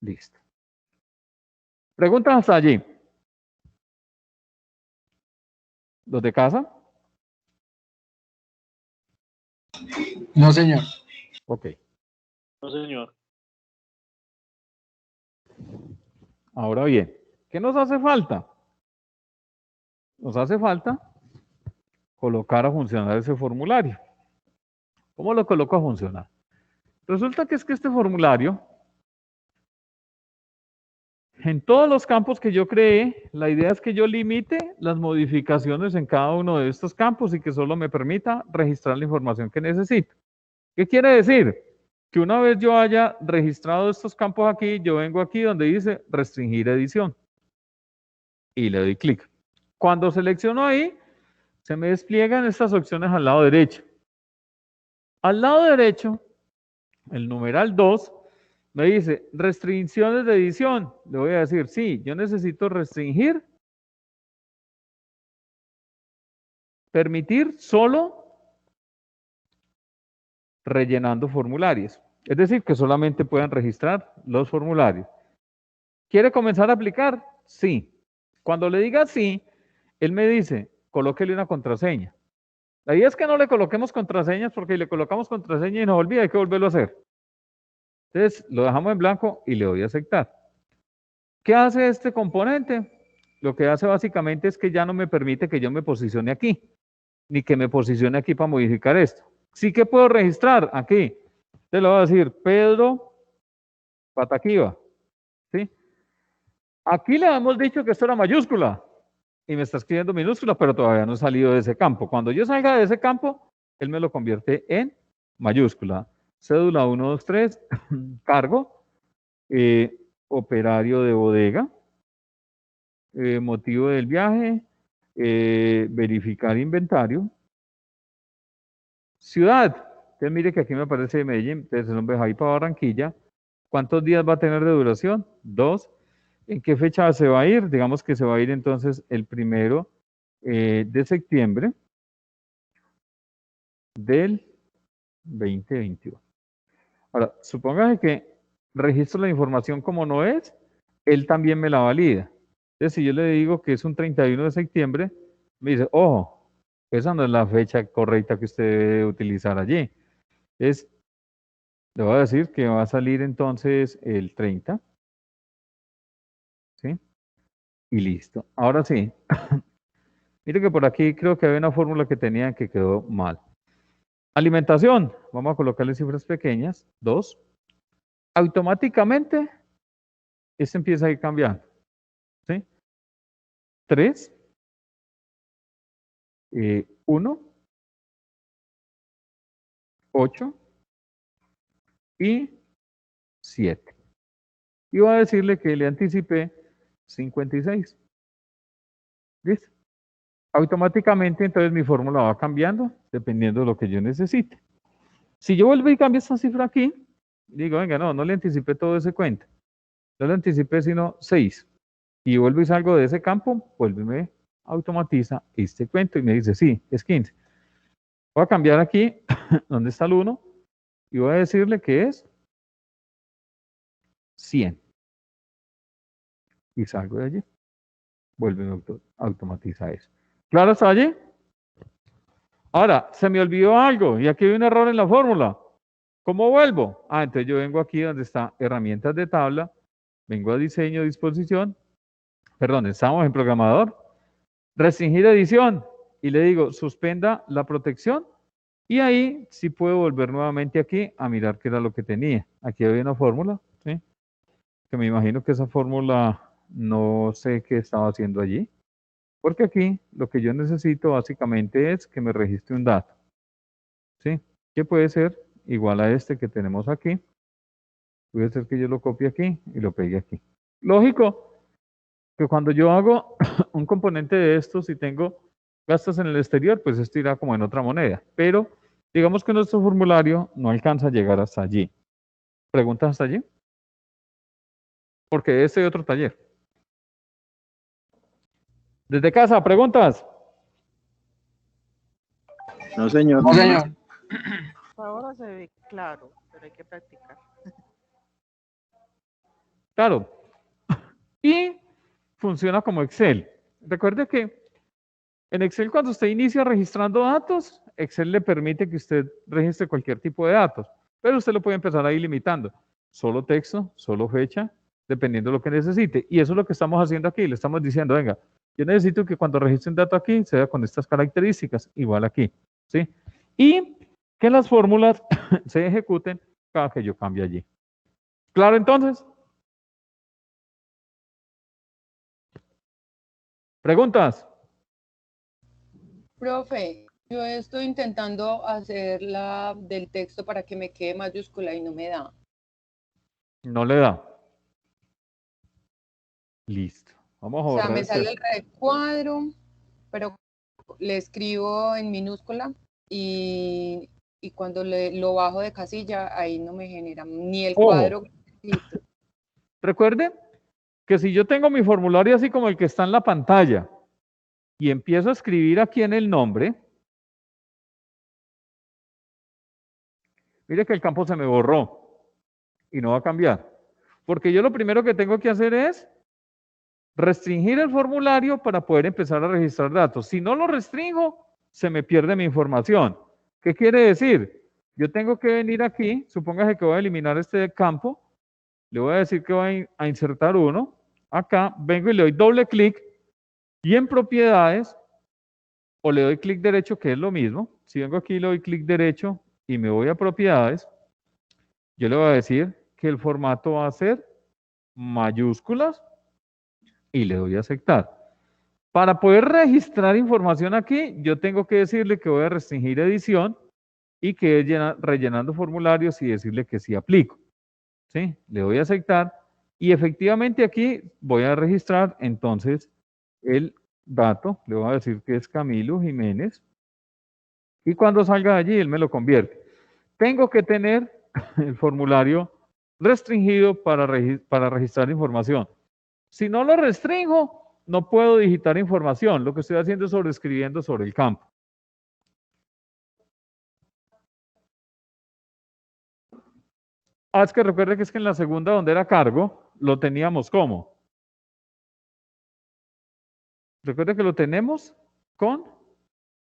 Listo. ¿Preguntas hasta allí? ¿Los de casa? No, señor. Ok. No, señor. Ahora bien, ¿qué nos hace falta? Nos hace falta colocar a funcionar ese formulario. ¿Cómo lo coloco a funcionar? Resulta que es que este formulario, en todos los campos que yo creé, la idea es que yo limite las modificaciones en cada uno de estos campos y que solo me permita registrar la información que necesito. ¿Qué quiere decir? Que una vez yo haya registrado estos campos aquí, yo vengo aquí donde dice restringir edición y le doy clic. Cuando selecciono ahí, se me despliegan estas opciones al lado derecho. Al lado derecho, el numeral 2 me dice restricciones de edición. Le voy a decir, sí, yo necesito restringir, permitir solo rellenando formularios. Es decir, que solamente puedan registrar los formularios. ¿Quiere comenzar a aplicar? Sí. Cuando le diga sí, él me dice, colóquele una contraseña. La idea es que no le coloquemos contraseñas porque si le colocamos contraseña y nos olvida, hay que volverlo a hacer. Entonces, lo dejamos en blanco y le doy a aceptar. ¿Qué hace este componente? Lo que hace básicamente es que ya no me permite que yo me posicione aquí, ni que me posicione aquí para modificar esto. Sí que puedo registrar aquí. Te lo voy a decir, Pedro Pataquiva. ¿Sí? Aquí le hemos dicho que esto era mayúscula y me está escribiendo minúscula, pero todavía no he salido de ese campo. Cuando yo salga de ese campo, él me lo convierte en mayúscula. Cédula 123, cargo, operario de bodega, motivo del viaje, verificar inventario, ciudad. Entonces mire que aquí me aparece Medellín, entonces el nombre es ahí para Barranquilla. ¿Cuántos días va a tener de duración? 2. ¿En qué fecha se va a ir? Digamos que se va a ir entonces el 1 de septiembre del 2021. Ahora, supóngase que registro la información como no es, él también me la valida. Entonces, si yo le digo que es un 31 de septiembre, me dice, ojo, esa no es la fecha correcta que usted debe utilizar allí. Le voy a decir que va a salir entonces el 30. ¿Sí? Y listo. Ahora sí. Mire que por aquí creo que había una fórmula que tenía que quedó mal. Alimentación. Vamos a colocarle cifras pequeñas. 2. Automáticamente, este empieza a ir cambiando. ¿Sí? 3. 1. 8. Y 7. Y voy a decirle que le anticipé 56. ¿Listo? Automáticamente, entonces mi fórmula va cambiando dependiendo de lo que yo necesite. Si yo vuelvo y cambio esta cifra aquí, digo, venga, no le anticipé todo ese cuento. No le anticipé sino 6. Y vuelvo y salgo de ese campo, vuelve y me automatiza este cuento y me dice, sí, es 15. Voy a cambiar aquí, donde está el 1, y voy a decirle que es 100. Y salgo de allí. Vuelve y me automatiza eso. ¿Claro hasta allí? Ahora, se me olvidó algo y aquí hay un error en la fórmula. ¿Cómo vuelvo? Entonces yo vengo aquí donde está herramientas de tabla, vengo a diseño, disposición, perdón, estamos en programador, restringir edición y le digo suspenda la protección y ahí sí puedo volver nuevamente aquí a mirar qué era lo que tenía. Aquí había una fórmula, ¿sí? Que me imagino que esa fórmula no sé qué estaba haciendo allí. Porque aquí lo que yo necesito básicamente es que me registre un dato, ¿sí? Que puede ser igual a este que tenemos aquí. Puede ser que yo lo copie aquí y lo pegue aquí. Lógico que cuando yo hago un componente de estos y tengo gastos en el exterior, pues esto irá como en otra moneda. Pero digamos que nuestro formulario no alcanza a llegar hasta allí. ¿Preguntas hasta allí? Porque este es otro taller. Desde casa, ¿preguntas? No, señor. No, señor. Hasta ahora se ve claro, pero hay que practicar. Claro. Y funciona como Excel. Recuerde que en Excel cuando usted inicia registrando datos, Excel le permite que usted registre cualquier tipo de datos, pero usted lo puede empezar ahí limitando. Solo texto, solo fecha, dependiendo de lo que necesite. Y eso es lo que estamos haciendo aquí. Le estamos diciendo, venga, yo necesito que cuando registre un dato aquí, sea con estas características, igual aquí. ¿Sí? Y que las fórmulas se ejecuten cada que yo cambie allí. ¿Claro entonces? ¿Preguntas? Profe, yo estoy intentando hacer la del texto para que me quede mayúscula y no me da. No le da. Listo. Vamos a O sea, borrar me este. sale el recuadro, pero le escribo en minúscula y cuando lo bajo de casilla, ahí no me genera ni el Ojo. cuadro. Recuerden que si yo tengo mi formulario así como el que está en la pantalla y empiezo a escribir aquí en el nombre, mire que el campo se me borró y no va a cambiar. Porque yo lo primero que tengo que hacer es restringir el formulario para poder empezar a registrar datos. Si no lo restringo, se me pierde mi información. ¿Qué quiere decir? Yo tengo que venir aquí, supóngase que voy a eliminar este campo, le voy a decir que voy a insertar uno, acá vengo y le doy doble clic y en propiedades, o le doy clic derecho, que es lo mismo, si vengo aquí y le doy clic derecho y me voy a propiedades, yo le voy a decir que el formato va a ser mayúsculas y le doy a aceptar. Para poder registrar información aquí, yo tengo que decirle que voy a restringir edición y que es rellenando formularios y decirle que sí aplico. ¿Sí? Le doy a aceptar y efectivamente aquí voy a registrar entonces el dato, le voy a decir que es Camilo Jiménez y cuando salga de allí él me lo convierte. Tengo que tener el formulario restringido para registrar información. Si no lo restringo, no puedo digitar información. Lo que estoy haciendo es sobreescribiendo sobre el campo. Es que recuerde que es que en la segunda donde era cargo, lo teníamos como Recuerda que lo tenemos con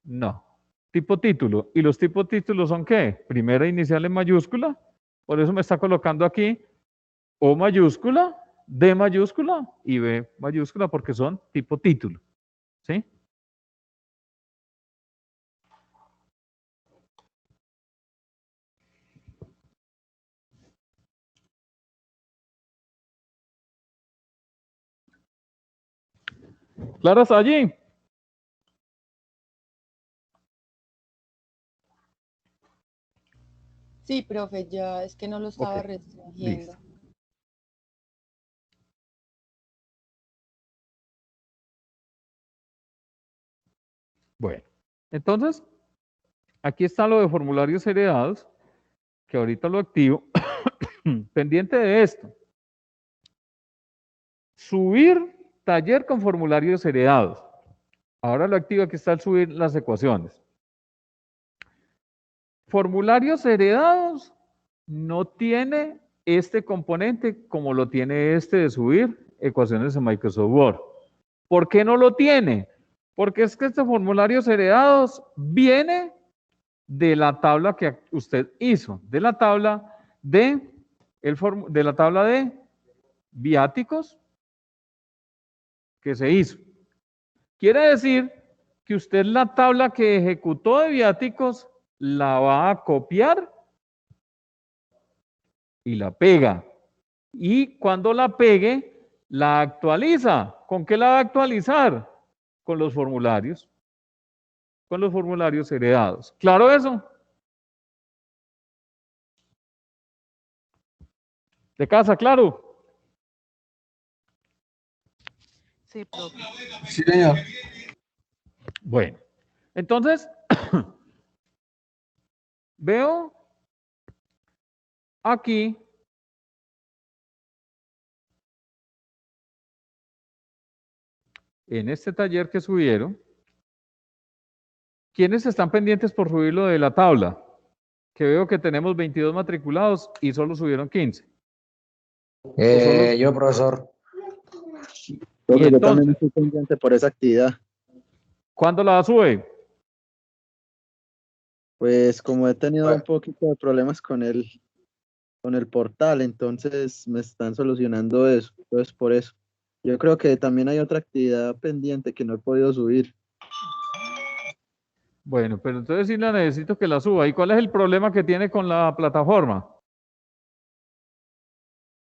no. Tipo título. ¿Y los tipos títulos son qué? Primera inicial en mayúscula. Por eso me está colocando aquí O mayúscula, D mayúscula y B mayúscula porque son tipo título. ¿Sí? ¿Claro hasta allí? Sí, profe, ya es que no lo estaba Ok, restringiendo. listo. Bueno, entonces, aquí está lo de formularios heredados, que ahorita lo activo. Pendiente de esto. Subir taller con formularios heredados. Ahora lo activo, aquí está el subir las ecuaciones. Formularios heredados no tiene este componente como lo tiene este de subir ecuaciones en Microsoft Word. ¿Por qué no lo tiene? Porque es que estos formularios heredados viene de la tabla que usted hizo, de la tabla de viáticos que se hizo. Quiere decir que usted la tabla que ejecutó de viáticos la va a copiar y la pega. Y cuando la pegue, la actualiza. ¿Con qué la va a actualizar? Con los formularios. Con los formularios heredados. ¿Claro eso? ¿De casa, claro? Sí, profe. Sí, señor. Bueno, entonces, veo aquí en este taller que subieron, ¿quiénes están pendientes por subirlo de la tabla? Que veo que tenemos 22 matriculados y solo subieron 15. Yo, profesor. Y Profe, yo también entonces, estoy pendiente por esa actividad. ¿cuándo la sube? Pues como he tenido Bueno. un poquito de problemas con el portal, entonces me están solucionando eso. Entonces por eso. Yo creo que también hay otra actividad pendiente que no he podido subir. Bueno, pero entonces sí la necesito que la suba. ¿Y cuál es el problema que tiene con la plataforma?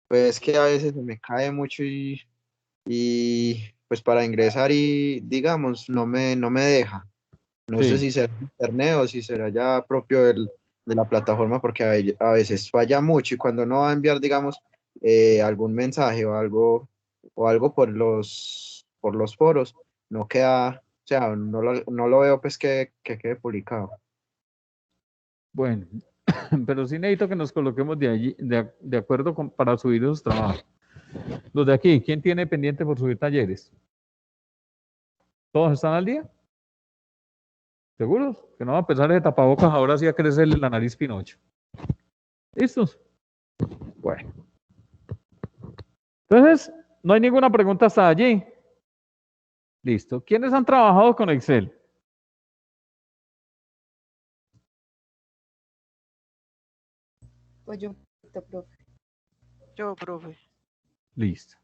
Pues que a veces se me cae mucho y pues para ingresar y digamos, no me deja. No sé Sí. si será internet o si será ya propio de la plataforma porque a veces falla mucho y cuando uno va a enviar, digamos, algún mensaje o algo por los foros, no queda, o sea, no lo veo pues que quede publicado. Bueno, pero sí necesito que nos coloquemos de allí, de acuerdo para subir esos trabajos. Los de aquí, ¿quién tiene pendiente por subir talleres? ¿Todos están al día? ¿Seguros? Que no va a empezar ese tapabocas ahora sí a crecerle la nariz Pinocho. ¿Listos? Bueno. Entonces, no hay ninguna pregunta hasta allí. Listo. ¿Quiénes han trabajado con Excel? Pues yo, profe. Yo, profe. Listo.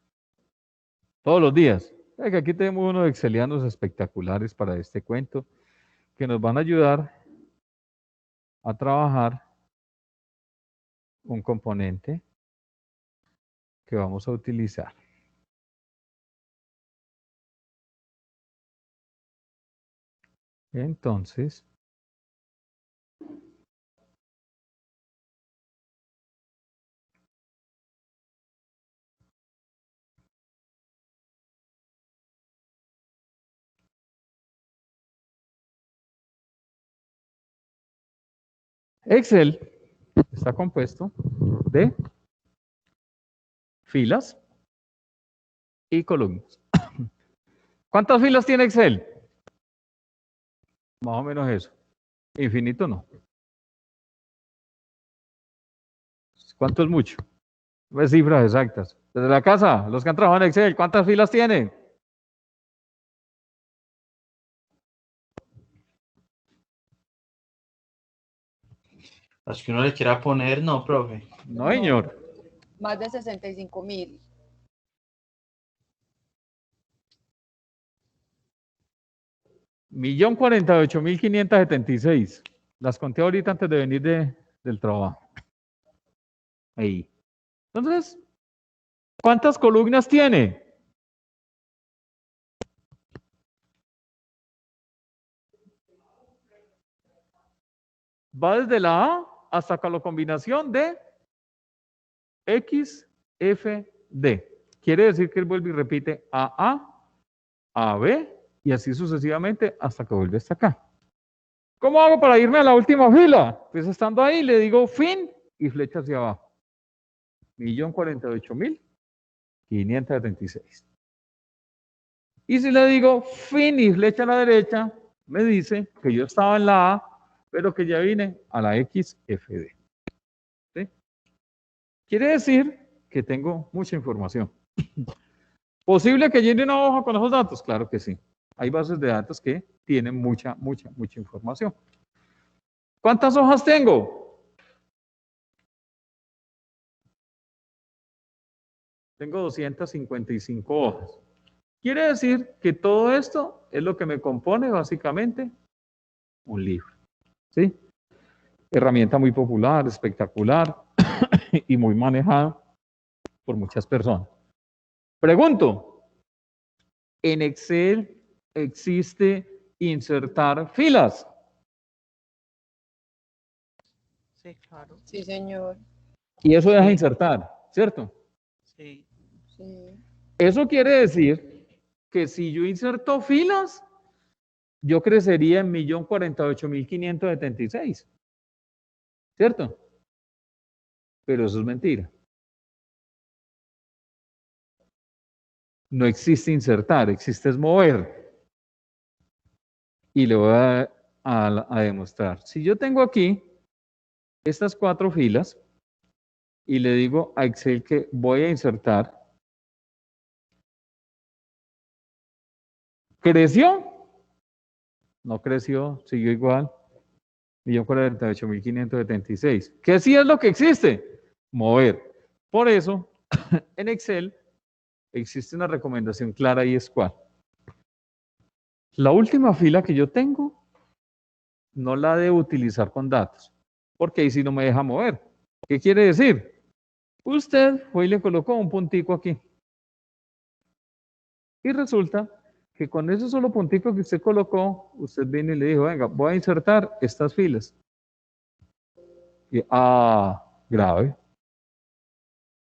Todos los días. Que aquí tenemos unos excelianos espectaculares para este cuento que nos van a ayudar a trabajar un componente que vamos a utilizar. Entonces, Excel está compuesto de filas y columnas. ¿Cuántas filas tiene Excel? Más o menos eso. Infinito no. ¿Cuánto es mucho? No es cifras exactas. Desde la casa, los que han trabajado en Excel, ¿cuántas filas tiene? Las que uno le quiera poner, no, profe. No, señor. Más de 65.000. $1.048.576. Las conté ahorita antes de venir del trabajo. Ahí. Entonces, ¿cuántas columnas tiene? Va desde la A hasta con la combinación de X, F, D. Quiere decir que él vuelve y repite AA, AB y así sucesivamente hasta que vuelve hasta acá. ¿Cómo hago para irme a la última fila? Pues estando ahí le digo fin y flecha hacia abajo. 1.048.576. Y si le digo fin y flecha a la derecha, me dice que yo estaba en la A, pero que ya vine a la XFD. ¿Sí? Quiere decir que tengo mucha información. ¿Posible que llene una hoja con esos datos? Claro que sí. Hay bases de datos que tienen mucha información. ¿Cuántas hojas tengo? Tengo 255 hojas. Quiere decir que todo esto es lo que me compone básicamente un libro. ¿Sí? Herramienta muy popular, espectacular y muy manejada por muchas personas. Pregunto, ¿en Excel existe insertar filas? Sí, claro. Sí, señor. Y eso deja Sí. insertar, ¿cierto? Sí. Sí. Eso quiere decir que si yo inserto filas, yo crecería en 1.048.576. ¿Cierto? Pero eso es mentira. No existe insertar, existe es mover. Y le voy a demostrar. Si yo tengo aquí estas 4 filas y le digo a Excel que voy a insertar, ¿creció? No creció, siguió igual. 1.048.576. ¿Qué sí es lo que existe? Mover. Por eso, en Excel existe una recomendación clara y es ¿cuál? La última fila que yo tengo no la debo utilizar con datos, porque ahí sí no me deja mover. ¿Qué quiere decir? Usted fue y le colocó un puntico aquí. Y resulta que con ese solo puntico que usted colocó, usted viene y le dijo, venga, voy a insertar estas filas. Y, grave.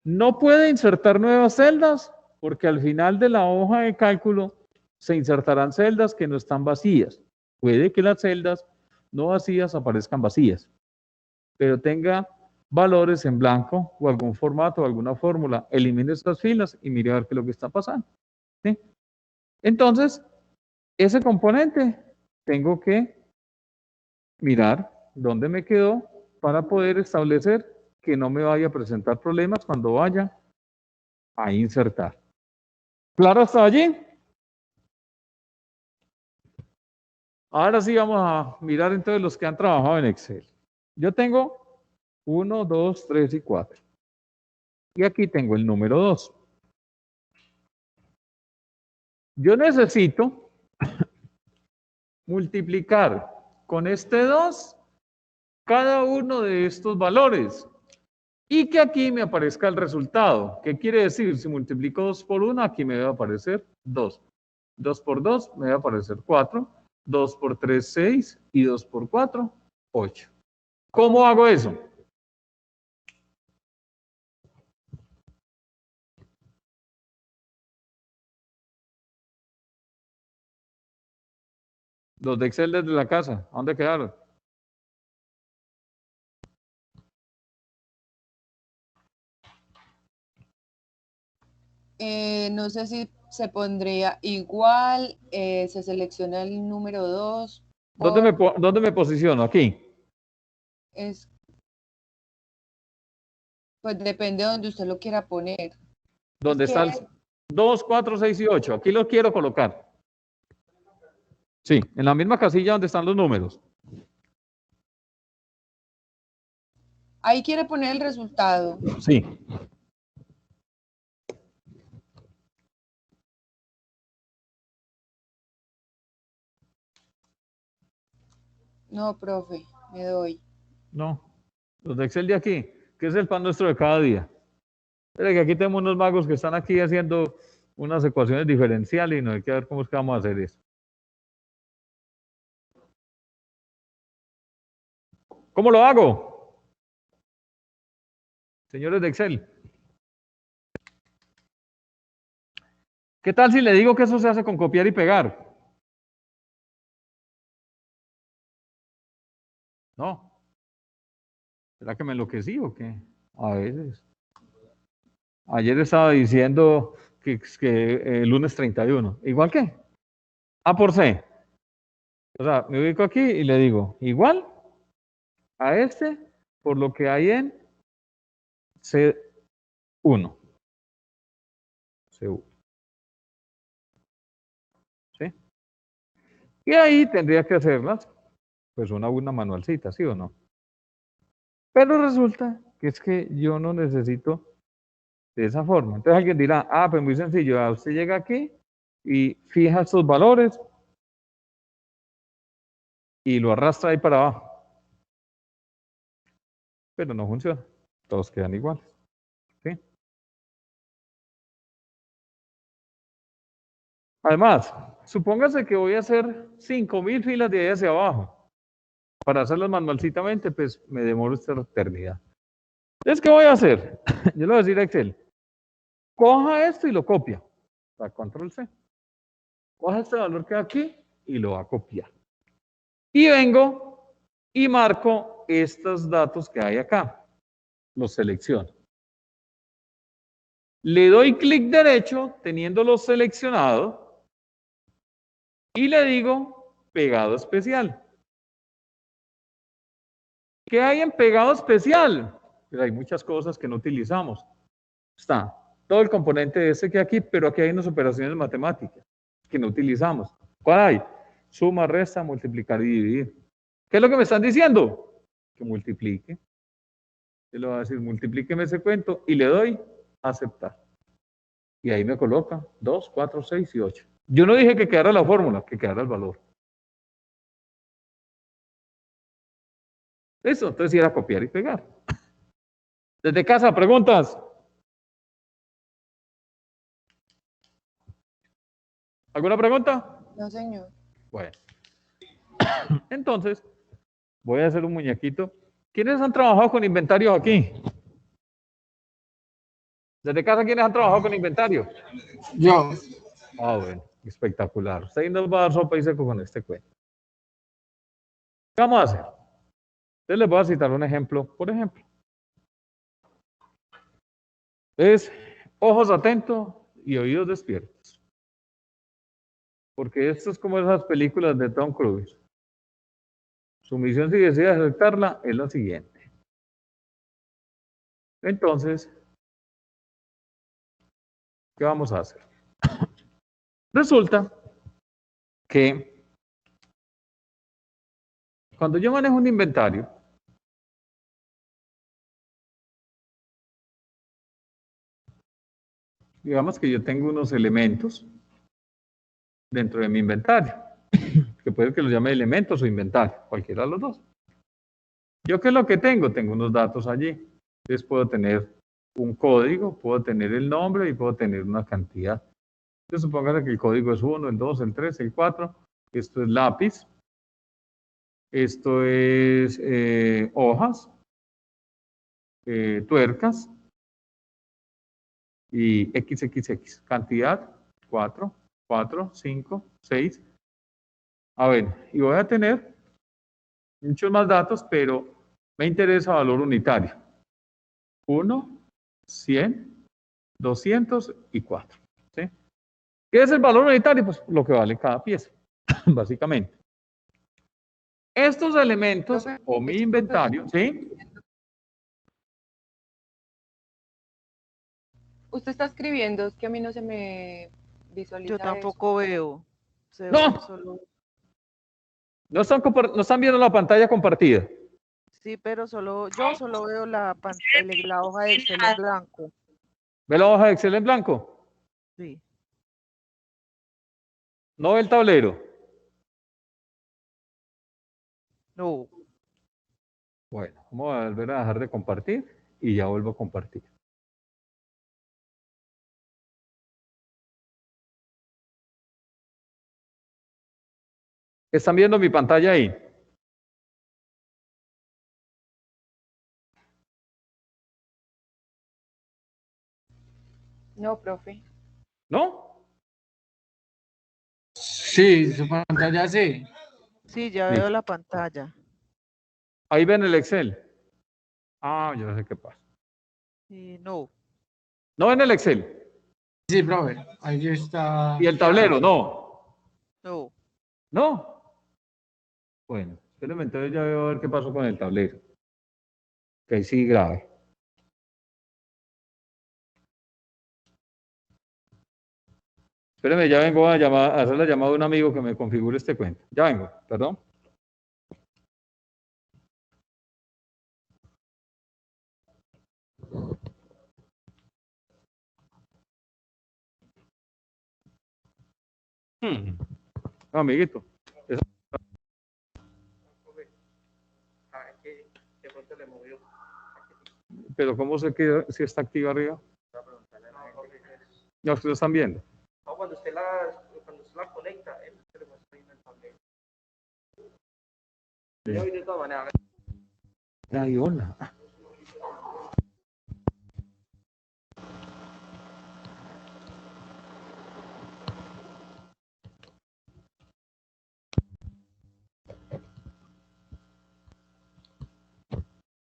No puede insertar nuevas celdas porque al final de la hoja de cálculo se insertarán celdas que no están vacías. Puede que las celdas no vacías aparezcan vacías, pero tenga valores en blanco o algún formato o alguna fórmula. Elimine estas filas y mire a ver qué es lo que está pasando. ¿Sí? Entonces, ese componente tengo que mirar dónde me quedó para poder establecer que no me vaya a presentar problemas cuando vaya a insertar. ¿Claro hasta allí? Ahora sí vamos a mirar entonces los que han trabajado en Excel. Yo tengo 1, 2, 3 y 4. Y aquí tengo el número 2. Yo necesito multiplicar con este 2 cada uno de estos valores. Y que aquí me aparezca el resultado. ¿Qué quiere decir? Si multiplico 2 por 1, aquí me va a aparecer 2. 2 por 2 me va a aparecer 4. 2 por 3, 6. Y 2 por 4, 8. ¿Cómo hago eso? Los de Excel desde la casa, ¿a dónde quedaron? No sé si se pondría igual, se selecciona el número 2. ¿Dónde me posiciono? Aquí. Pues depende de donde usted lo quiera poner. ¿Dónde está el 2, 4, 6 y 8? Aquí lo quiero colocar. Sí, en la misma casilla donde están los números. Ahí quiere poner el resultado. Sí. No, profe, me doy. No. Los de Excel de aquí, que es el pan nuestro de cada día. Mira que aquí tenemos unos magos que están aquí haciendo unas ecuaciones diferenciales y no hay que ver cómo es que vamos a hacer eso. ¿Cómo lo hago? Señores de Excel. ¿Qué tal si le digo que eso se hace con copiar y pegar? No. ¿Será que me enloquecí o qué? A veces. Ayer estaba diciendo que el lunes 31. ¿Igual qué? A por C. O sea, me ubico aquí y le digo, igual a este por lo que hay en C1. C1. ¿Sí? Y ahí tendría que hacerlas, pues una manualcita, ¿sí o no? Pero resulta que es que yo no necesito de esa forma. Entonces alguien dirá, ah, pues muy sencillo, usted llega aquí y fija estos valores y lo arrastra ahí para abajo. Pero no funciona. Todos quedan iguales. ¿Sí? Además, supóngase que voy a hacer 5.000 filas de ahí hacia abajo. Para hacerlas manualmente, pues me demoro esta eternidad. Entonces, ¿qué voy a hacer? Yo le voy a decir a Excel, coja esto y lo copia. Da control C. Coja este valor que hay aquí y lo va a copiar. Y vengo y marco estos datos que hay acá. Los selecciono. Le doy clic derecho, teniéndolo seleccionado, y le digo pegado especial. ¿Qué hay en pegado especial? Pues hay muchas cosas que no utilizamos. Está todo el componente de ese que hay aquí, pero aquí hay unas operaciones matemáticas que no utilizamos. ¿Cuál hay? Suma, resta, multiplicar y dividir. ¿Qué es lo que me están diciendo? Que multiplique. Yo le voy a decir, multiplíqueme ese cuento y le doy a aceptar. Y ahí me coloca 2, 4, 6 y 8. Yo no dije que quedara la fórmula, que quedara el valor. Eso, entonces era copiar y pegar. Desde casa, preguntas. ¿Alguna pregunta? No, señor. Bueno. Entonces, voy a hacer un muñequito. ¿Quiénes han trabajado con inventarios aquí? Desde casa, ¿quiénes han trabajado con inventario? Yo. Ah, bueno, espectacular. Usted nos va a dar sopa y seco con este cuento. ¿Qué vamos a hacer? Entonces les voy a citar un ejemplo, por ejemplo. Es ojos atentos y oídos despiertos. Porque esto es como esas películas de Tom Cruise. Su misión, si decide aceptarla, es la siguiente. Entonces, ¿qué vamos a hacer? Resulta que cuando yo manejo un inventario, digamos que yo tengo unos elementos dentro de mi inventario, que puede que los llame elementos o inventario, cualquiera de los dos. ¿Yo qué es lo que tengo? Tengo unos datos allí. Entonces puedo tener un código, puedo tener el nombre y puedo tener una cantidad. Entonces supóngase que el código es 1, el 2, el 3, el 4. Esto es lápiz. Esto es hojas, tuercas y XXX. Cantidad 4, 4, 5, 6. A ver, y voy a tener muchos más datos, pero me interesa valor unitario. 1, 100, 200 y 4. ¿Sí? ¿Qué es el valor unitario? Pues lo que vale cada pieza, básicamente. Estos elementos o mi inventario, ¿sí? Usted está escribiendo, es que a mí no se me visualiza. Yo tampoco veo. No. Solo... No están viendo la pantalla compartida. Sí, pero yo solo veo la hoja de Excel en blanco. ¿Ve la hoja de Excel en blanco? Sí. ¿No ve el tablero? No. Bueno, vamos a volver a dejar de compartir y ya vuelvo a compartir. ¿Están viendo mi pantalla ahí? No, profe. ¿No? Sí, su pantalla sí. Sí, ya Listo. veo la pantalla. Ahí ven el Excel. Ah, yo no sé qué pasa. No. ¿No ven el Excel? Sí, profe. Ahí está. ¿Y el tablero? No. No. ¿No? Bueno, espérenme, entonces ya voy a ver qué pasó con el tablero. Que ahí sí grave. Espérenme, ya vengo a hacer la llamada de un amigo que me configure este cuento. Ya vengo, perdón. No, amiguito. Pero ¿cómo sé que si está activa arriba? No, ustedes lo están viendo. Cuando usted la conecta, él se le muestra ahí en el tablero. Yo vi de todas maneras. Ay, hola.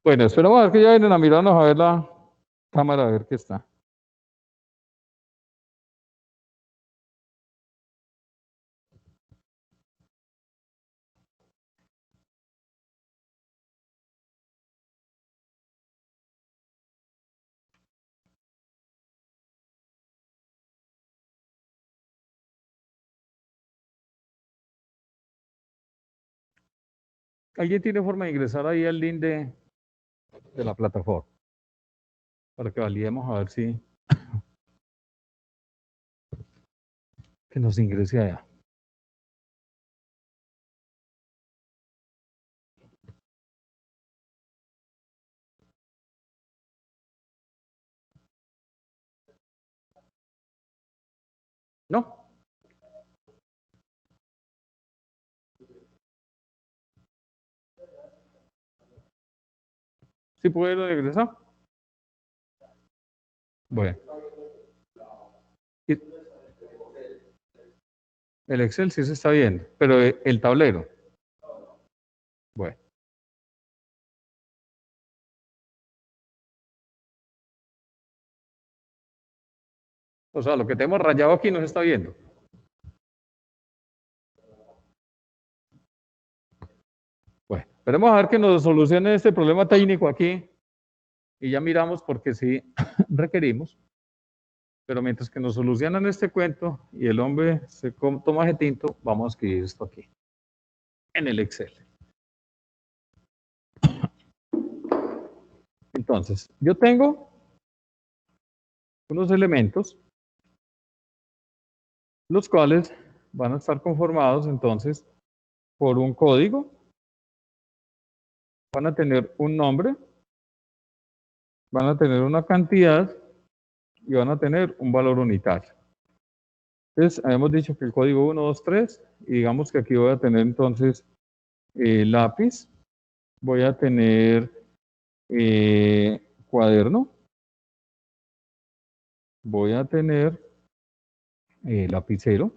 Bueno, esperamos a ver que ya vienen a mirarnos a ver la cámara, a ver qué está. ¿Alguien tiene forma de ingresar ahí al link de la plataforma? Para que validemos a ver si que nos ingrese allá. ¿No? ¿Sí puedo regresar? Bueno. El Excel sí se está viendo, pero el tablero. Bueno. O sea, lo que tenemos rayado aquí no se está viendo. Bueno, esperemos a ver que nos solucione este problema técnico aquí. Y ya miramos porque sí requerimos. Pero mientras que nos solucionan este cuento y el hombre se toma ese tinto, vamos a escribir esto aquí, en el Excel. Entonces, yo tengo unos elementos, los cuales van a estar conformados entonces por un código, van a tener un nombre, van a tener una cantidad y van a tener un valor unitario. Entonces, habíamos dicho que el código 1, 2, 3, y digamos que aquí voy a tener entonces lápiz, voy a tener cuaderno, voy a tener lapicero,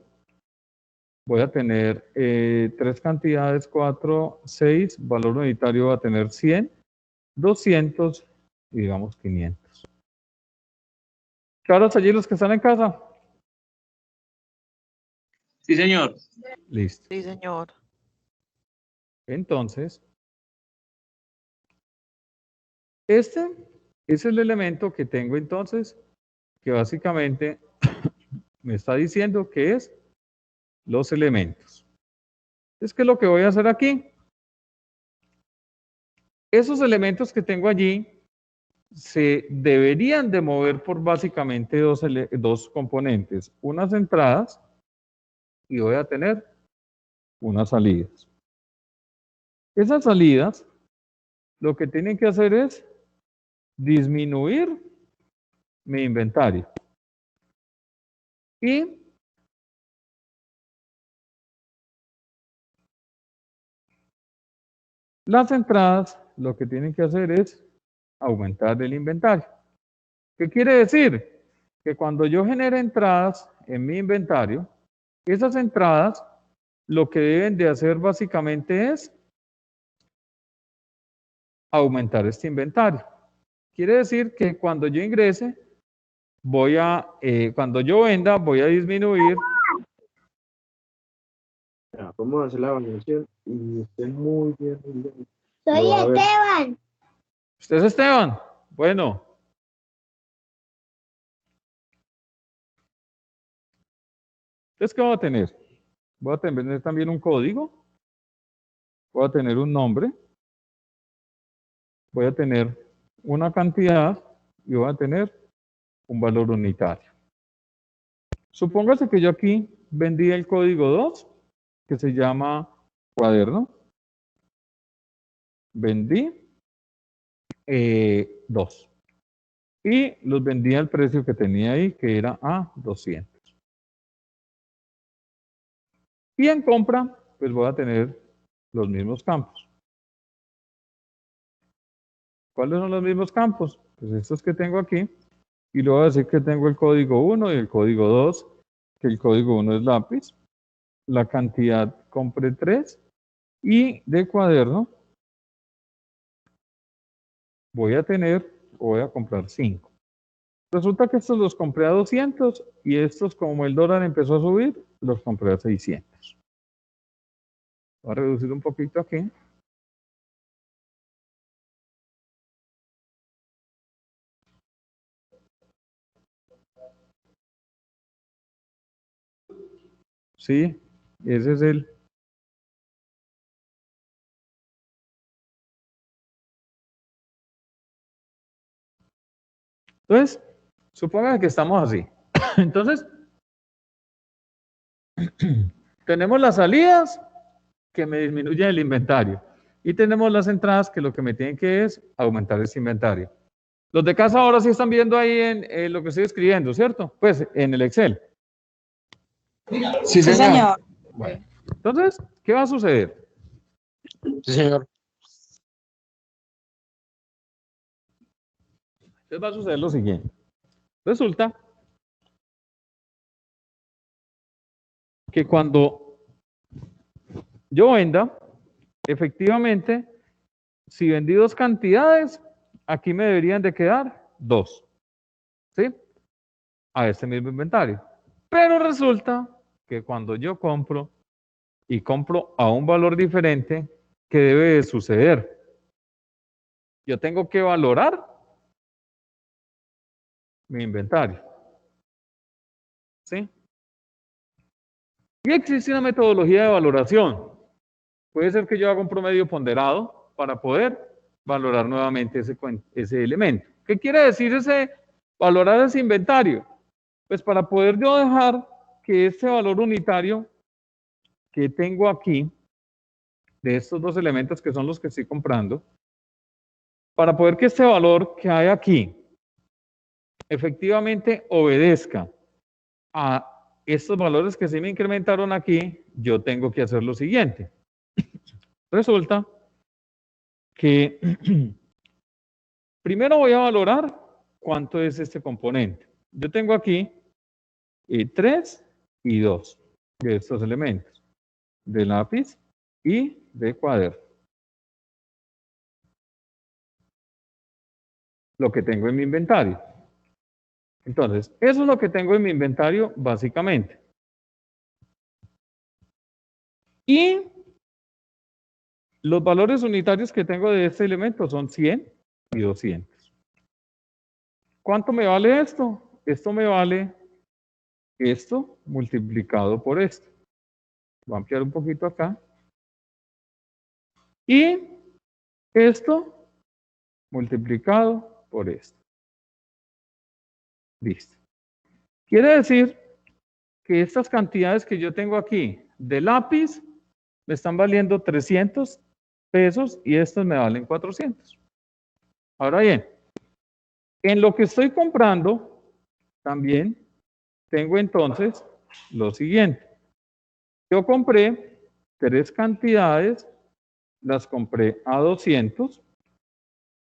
voy a tener tres cantidades, 4, 6, valor unitario va a tener 100, 200 y digamos 500. Claros allí los que están en casa. Sí, señor. Listo. Sí, señor. Entonces, este es el elemento que tengo entonces, que básicamente me está diciendo que es los elementos. Es que lo que voy a hacer aquí, esos elementos que tengo allí se deberían de mover por básicamente dos componentes, unas entradas y voy a tener unas salidas. Esas salidas lo que tienen que hacer es disminuir mi inventario. Y las entradas lo que tienen que hacer es aumentar el inventario. ¿Qué quiere decir? Que cuando yo genere entradas en mi inventario, esas entradas lo que deben de hacer básicamente es aumentar este inventario. Quiere decir que cuando yo ingrese, cuando yo venda, voy a disminuir. Ya, vamos a hacer la evaluación y esté muy bien, muy bien. Soy Lo va a ver. Esteban. ¿Usted es Esteban? Bueno. Entonces, ¿qué voy a tener? Voy a tener también un código. Voy a tener un nombre. Voy a tener una cantidad y voy a tener un valor unitario. Supóngase que yo aquí vendí el código 2, que se llama cuaderno. Vendí 2. Y los vendí al precio que tenía ahí, que era a 200. Y en compra, pues voy a tener los mismos campos. ¿Cuáles son los mismos campos? Pues estos que tengo aquí. Y le voy a decir que tengo el código 1 y el código 2, que el código 1 es lápiz. La cantidad compré 3. Y de cuaderno voy a comprar 5. Resulta que estos los compré a 200 y estos, como el dólar empezó a subir, los compré a 600. Voy a reducir un poquito aquí. Sí, ese es el... Entonces, supongan que estamos así. Entonces, tenemos las salidas que me disminuyen el inventario. Y tenemos las entradas que lo que me tienen que es aumentar ese inventario. Los de casa ahora sí están viendo ahí en lo que estoy escribiendo, ¿cierto? Pues en el Excel. Sí, señor. Bueno, entonces, ¿qué va a suceder? Sí, señor. Entonces va a suceder lo siguiente. Resulta que cuando yo venda, efectivamente, si vendí 2 cantidades, aquí me deberían de quedar 2. ¿Sí? A este mismo inventario. Pero resulta que cuando yo compro y compro a un valor diferente, ¿qué debe de suceder? Yo tengo que valorar mi inventario. ¿Sí? Y existe una metodología de valoración. Puede ser que yo haga un promedio ponderado para poder valorar nuevamente ese elemento. ¿Qué quiere decir valorar ese inventario? Pues para poder yo dejar que este valor unitario que tengo aquí, de estos 2 elementos que son los que estoy comprando, para poder que este valor que hay aquí efectivamente obedezca a estos valores que se me incrementaron aquí, yo tengo que hacer lo siguiente. Resulta que primero voy a valorar cuánto es este componente. Yo tengo aquí 3 y 2 de estos elementos, de lápiz y de cuaderno. Lo que tengo en mi inventario. Entonces, eso es lo que tengo en mi inventario básicamente. Y los valores unitarios que tengo de este elemento son 100 y 200. ¿Cuánto me vale esto? Esto me vale esto multiplicado por esto. Voy a ampliar un poquito acá. Y esto multiplicado por esto. Listo. Quiere decir que estas cantidades que yo tengo aquí de lápiz me están valiendo 300 pesos y estas me valen 400. Ahora bien, en lo que estoy comprando también tengo entonces lo siguiente. Yo compré 3 cantidades, las compré a 200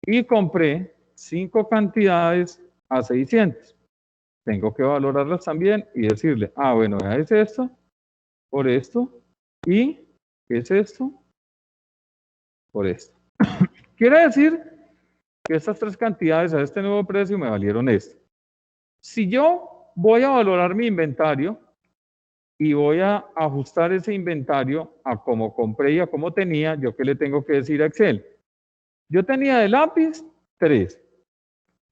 y compré 5 cantidades a 600. Tengo que valorarlas también y decirle, ah, bueno, es esto, por esto, y es esto, por esto. Quiere decir que estas 3 cantidades a este nuevo precio me valieron esto. Si yo voy a valorar mi inventario y voy a ajustar ese inventario a como compré y a como tenía, ¿yo qué le tengo que decir a Excel? Yo tenía de lápiz 3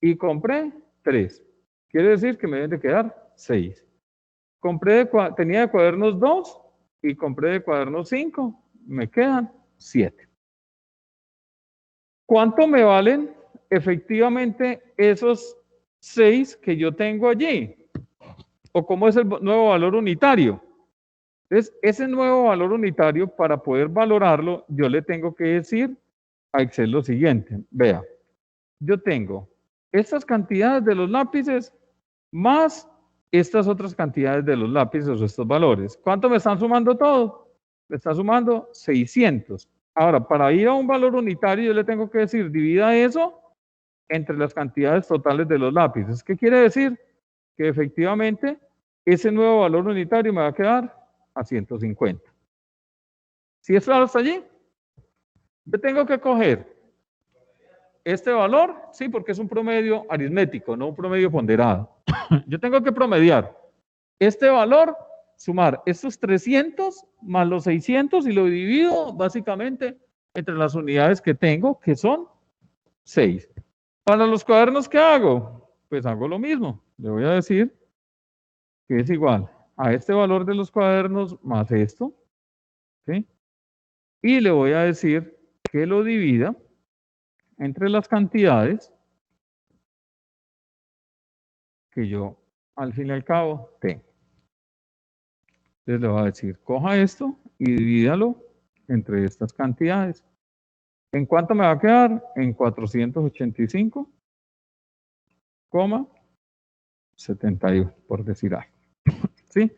y compré 3. Quiere decir que me deben de quedar 6. Tenía de cuadernos 2 y compré de cuadernos 5. Me quedan 7. ¿Cuánto me valen efectivamente esos 6 que yo tengo allí? ¿O cómo es el nuevo valor unitario? Entonces, ese nuevo valor unitario, para poder valorarlo, yo le tengo que decir a Excel lo siguiente. Vea, yo tengo estas cantidades de los lápices más estas otras cantidades de los lápices o estos valores. ¿Cuánto me están sumando todo? Me está sumando 600. Ahora, para ir a un valor unitario, yo le tengo que decir, divida eso entre las cantidades totales de los lápices. ¿Qué quiere decir? Que efectivamente ese nuevo valor unitario me va a quedar a 150. ¿Sí es claro hasta allí? Yo tengo que coger este valor, sí, porque es un promedio aritmético, no un promedio ponderado. Yo tengo que promediar este valor, sumar estos 300 más los 600 y lo divido básicamente entre las unidades que tengo, que son 6. Para los cuadernos, ¿qué hago? Pues hago lo mismo. Le voy a decir que es igual a este valor de los cuadernos más esto, ¿sí? Y le voy a decir que lo divida entre las cantidades que yo al fin y al cabo tengo. Entonces le voy a decir, coja esto y divídalo entre estas cantidades. ¿En cuánto me va a quedar? En 485,71, por decir algo. ¿Sí?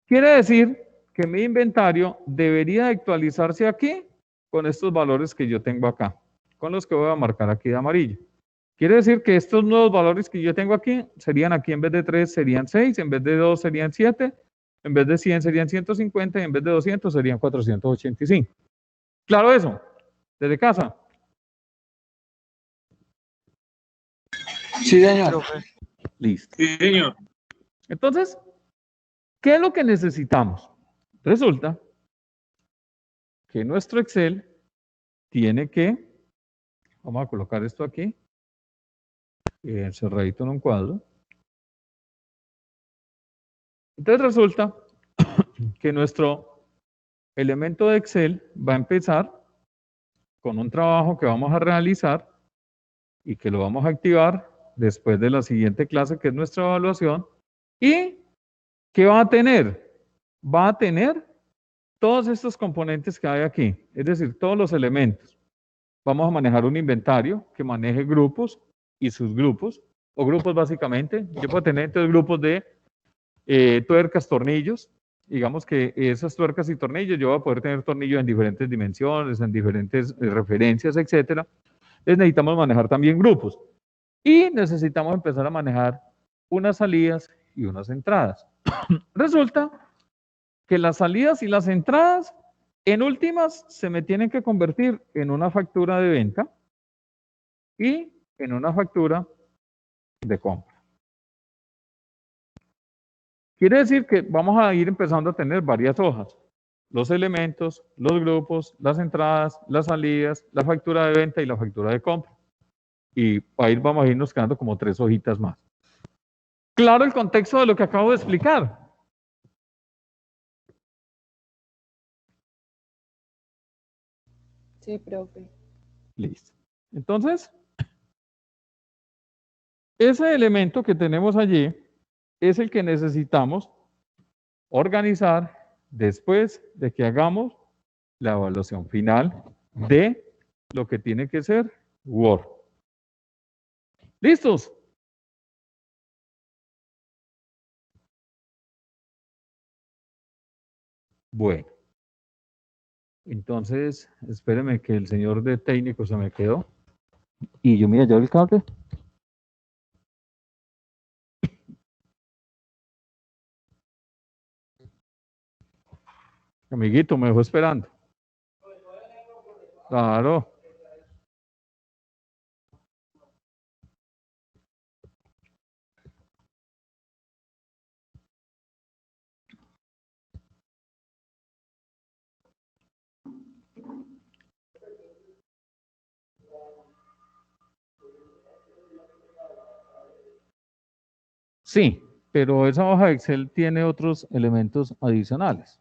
Quiere decir que mi inventario debería actualizarse aquí con estos valores que yo tengo acá, con los que voy a marcar aquí de amarillo. Quiere decir que estos nuevos valores que yo tengo aquí serían aquí en vez de 3 serían 6, en vez de 2 serían 7, en vez de 100 serían 150 y en vez de 200 serían 485. ¿Claro eso? ¿Desde casa? Sí, señor. Listo. Sí, señor. Entonces, ¿qué es lo que necesitamos? Resulta que nuestro Excel tiene que, vamos a colocar esto aquí, encerradito en un cuadro. Entonces resulta que nuestro elemento de Excel va a empezar con un trabajo que vamos a realizar y que lo vamos a activar después de la siguiente clase, que es nuestra evaluación. ¿Y qué va a tener? Va a tener todos estos componentes que hay aquí, es decir, todos los elementos. Vamos a manejar un inventario que maneje grupos y subgrupos, o grupos básicamente. Yo puedo tener entonces grupos de tuercas, tornillos. Digamos que esas tuercas y tornillos, yo voy a poder tener tornillos en diferentes dimensiones, en diferentes referencias, etcétera. Entonces necesitamos manejar también grupos. Y necesitamos empezar a manejar unas salidas y unas entradas. Resulta que las salidas y las entradas, en últimas, se me tienen que convertir en una factura de venta y en una factura de compra. Quiere decir que vamos a ir empezando a tener varias hojas. Los elementos, los grupos, las entradas, las salidas, la factura de venta y la factura de compra. Y vamos a irnos quedando como 3 hojitas más. Claro el contexto de lo que acabo de explicar. Sí, profe. Listo. Entonces, ese elemento que tenemos allí es el que necesitamos organizar después de que hagamos la evaluación final de lo que tiene que ser Word. ¿Listos? Bueno, entonces, espéreme que el señor de técnico se me quedó. Y yo, mira, ya el cable. Amiguito, me dejó esperando. Claro. Sí, pero esa hoja de Excel tiene otros elementos adicionales.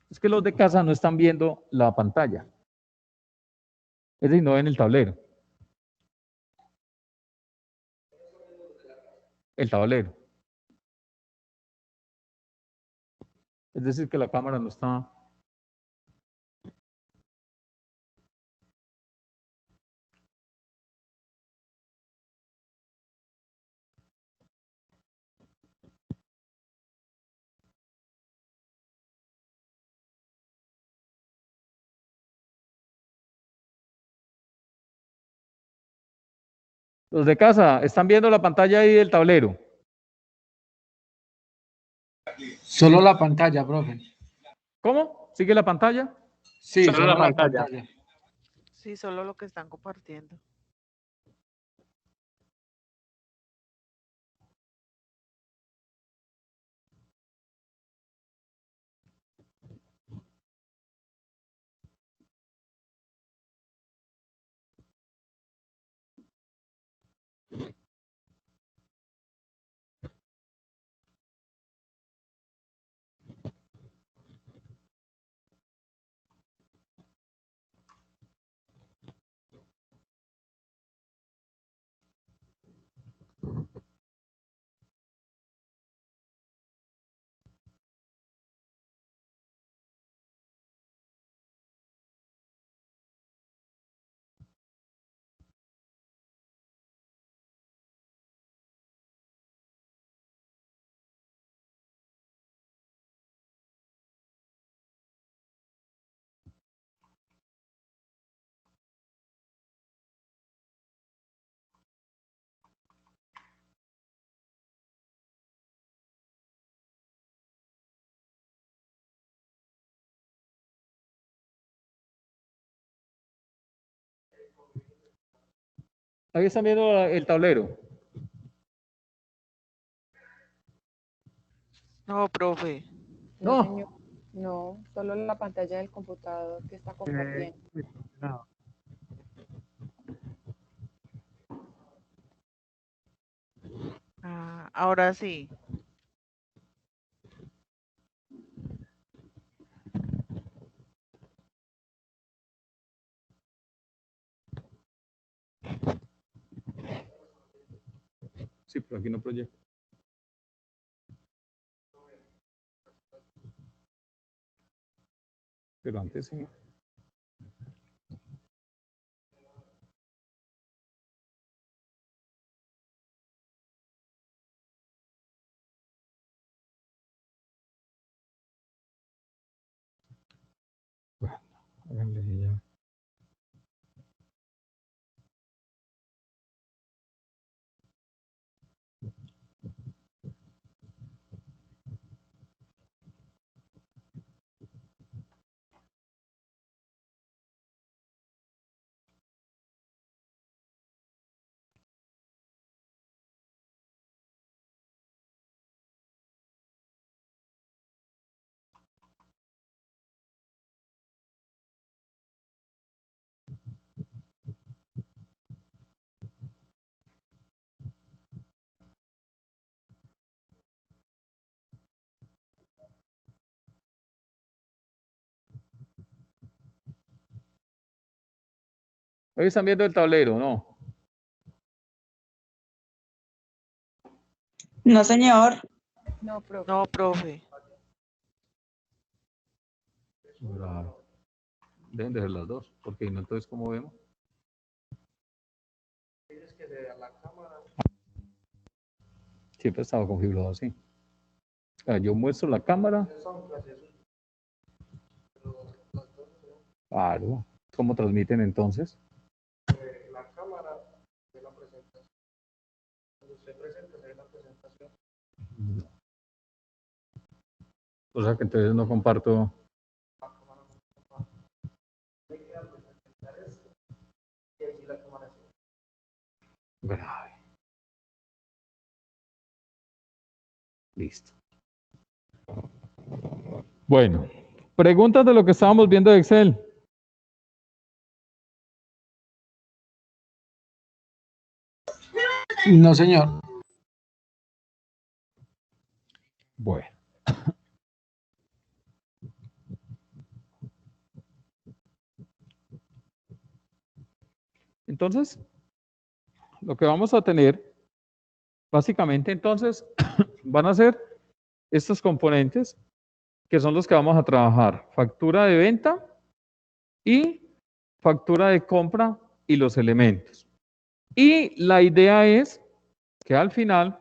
Es que los de casa no están viendo la pantalla. Es decir, no ven el tablero. El tablero. Es decir, que la cámara no está. Los de casa, ¿están viendo la pantalla ahí del tablero? Solo la pantalla, profe. ¿Cómo? ¿Sigue la pantalla? Sí, Solo solo la la pantalla. pantalla. Sí, solo lo que están compartiendo. Ahí están viendo el tablero. No, profe. No, No. señor. No, solo la pantalla del computador que está compartiendo. Ah, ahora sí. Sí, pero aquí no proyecta. Pero antes sí. Bueno, háganle ya. Hoy están viendo el tablero, ¿no? No, señor. No, profe. No, profe. Grave. Deben de ser las dos, porque no, entonces, ¿cómo vemos? Siempre ha estado configurado así. O sea, yo muestro la cámara. Claro. ¿Cómo transmiten entonces? La cámara de la presentación. Cuando usted presenta, se ve la presentación. O sea que entonces no comparto. Grave. Listo. Bueno, preguntas de lo que estábamos viendo de Excel. No, señor. Bueno. Entonces, lo que vamos a tener, básicamente, entonces, van a ser estos componentes que son los que vamos a trabajar. Factura de venta y factura de compra y los elementos. Y la idea es que al final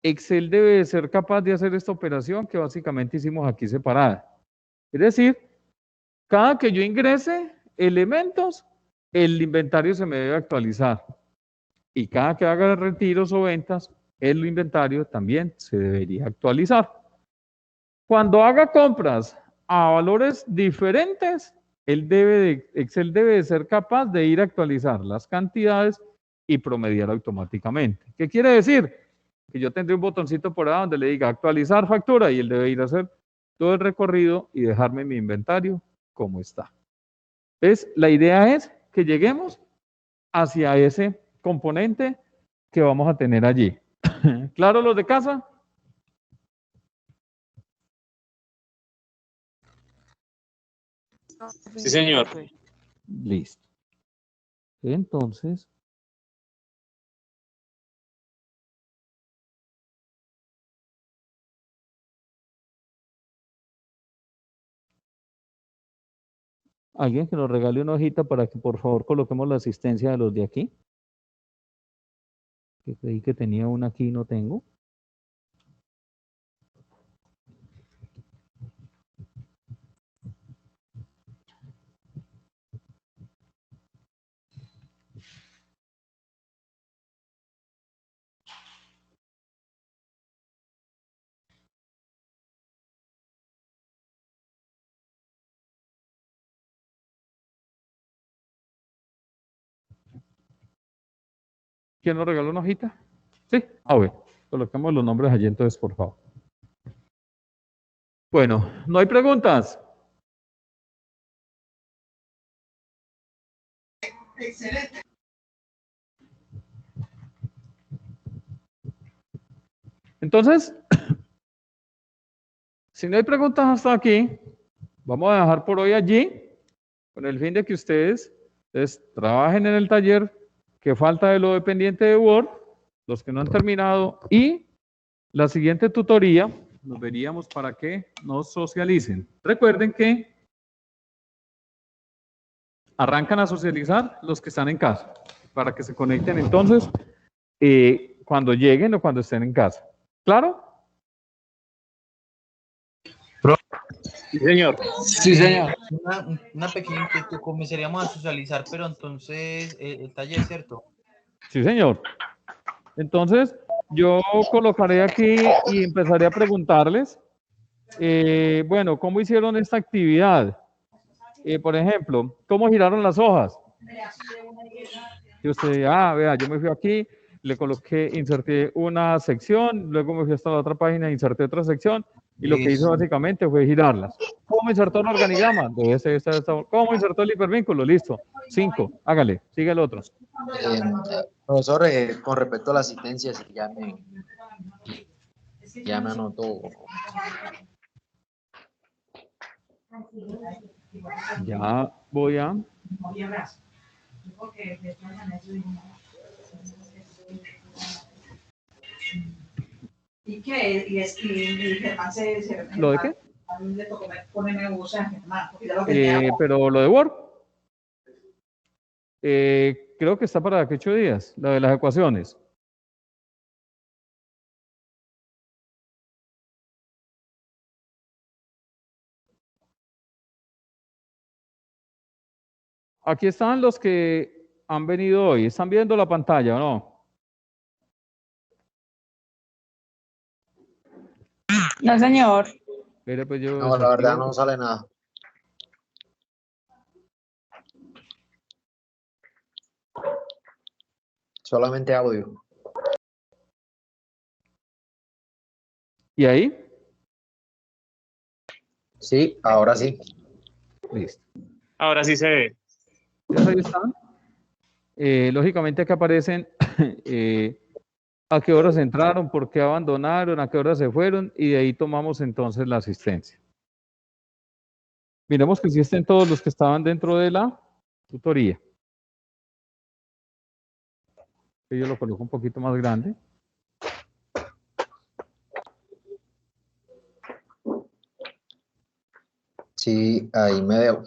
Excel debe de ser capaz de hacer esta operación que básicamente hicimos aquí separada. Es decir, cada que yo ingrese elementos, el inventario se me debe actualizar. Y cada que haga retiros o ventas, el inventario también se debería actualizar. Cuando haga compras a valores diferentes, Excel debe de ser capaz de ir a actualizar las cantidades y promediar automáticamente. ¿Qué quiere decir? Que yo tendré un botoncito por ahí donde le diga actualizar factura y él debe ir a hacer todo el recorrido y dejarme mi inventario como está. Entonces, la idea es que lleguemos hacia ese componente que vamos a tener allí. ¿Claro los de casa? Sí, señor. Profe. Listo. Entonces, alguien que nos regale una hojita para que por favor coloquemos la asistencia de los de aquí. Que creí que tenía una aquí y no tengo. ¿Quién nos regaló una hojita? Sí, a ver, coloquemos los nombres allí entonces, por favor. Bueno, ¿no hay preguntas? Excelente. Entonces, si no hay preguntas hasta aquí, vamos a dejar por hoy allí, con el fin de que ustedes trabajen en el taller que falta de lo dependiente de Word, los que no han terminado, y la siguiente tutoría nos veríamos para que nos socialicen. Recuerden que arrancan a socializar los que están en casa, para que se conecten entonces cuando lleguen o cuando estén en casa. ¿Claro? Sí, señor. Sí, señor. Una pequeña inquietud, comenzaríamos a socializar, pero entonces el taller, ¿cierto? Sí, señor. Entonces, yo colocaré aquí y empezaré a preguntarles, bueno, ¿cómo hicieron esta actividad? Por ejemplo, ¿cómo giraron las hojas? Y usted, vea, yo me fui aquí, le coloqué, inserté una sección, luego me fui hasta la otra página, inserté otra sección, y lo que hice Listo. básicamente fue girarlas. ¿Cómo insertó el organigrama? Debe ser esta. ¿Cómo insertó el hipervínculo? Listo. 5. Hágale. Sigue el otro. Profesor, con respecto a la asistencia, sí, ya me anotó. Ya voy a ¿Y qué? Y Germán ¿Lo de qué? a mí le tocó ponerme voz a Germán, porque ya lo tenía. Pero lo de Word. Creo que está para que 8 días, lo de las ecuaciones. Aquí están los que han venido hoy. ¿Están viendo la pantalla o no? No, señor. Mire, pues yo No, la verdad desactivo. no sale nada. Solamente audio. ¿Y ahí? Sí, ahora sí. Listo. Ahora sí se ve. Entonces ahí están. Lógicamente aquí aparecen a qué horas entraron, por qué abandonaron, a qué horas se fueron, y de ahí tomamos entonces la asistencia. Miremos que sí estén todos los que estaban dentro de la tutoría. Yo lo coloco un poquito más grande. Sí, ahí me veo.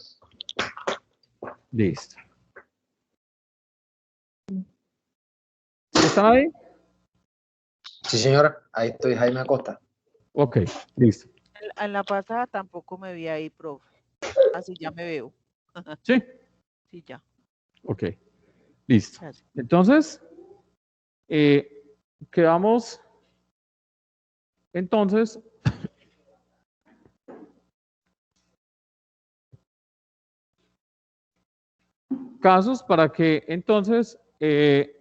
Listo. ¿Están ahí? Sí, señora. Ahí estoy, Jaime Acosta. Ok, listo. En la pasada tampoco me vi ahí, profe. Así ya me veo. ¿Sí? Sí, ya. Ok, listo. Gracias. Entonces, quedamos, entonces, casos para que entonces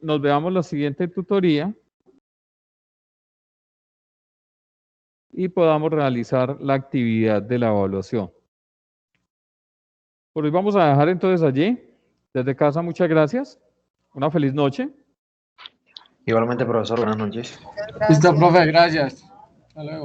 nos veamos la siguiente tutoría y podamos realizar la actividad de la evaluación. Por hoy vamos a dejar entonces allí. Desde casa, muchas gracias. Una feliz noche. Igualmente, profesor, buenas noches. Listo, profe, gracias. Hasta luego.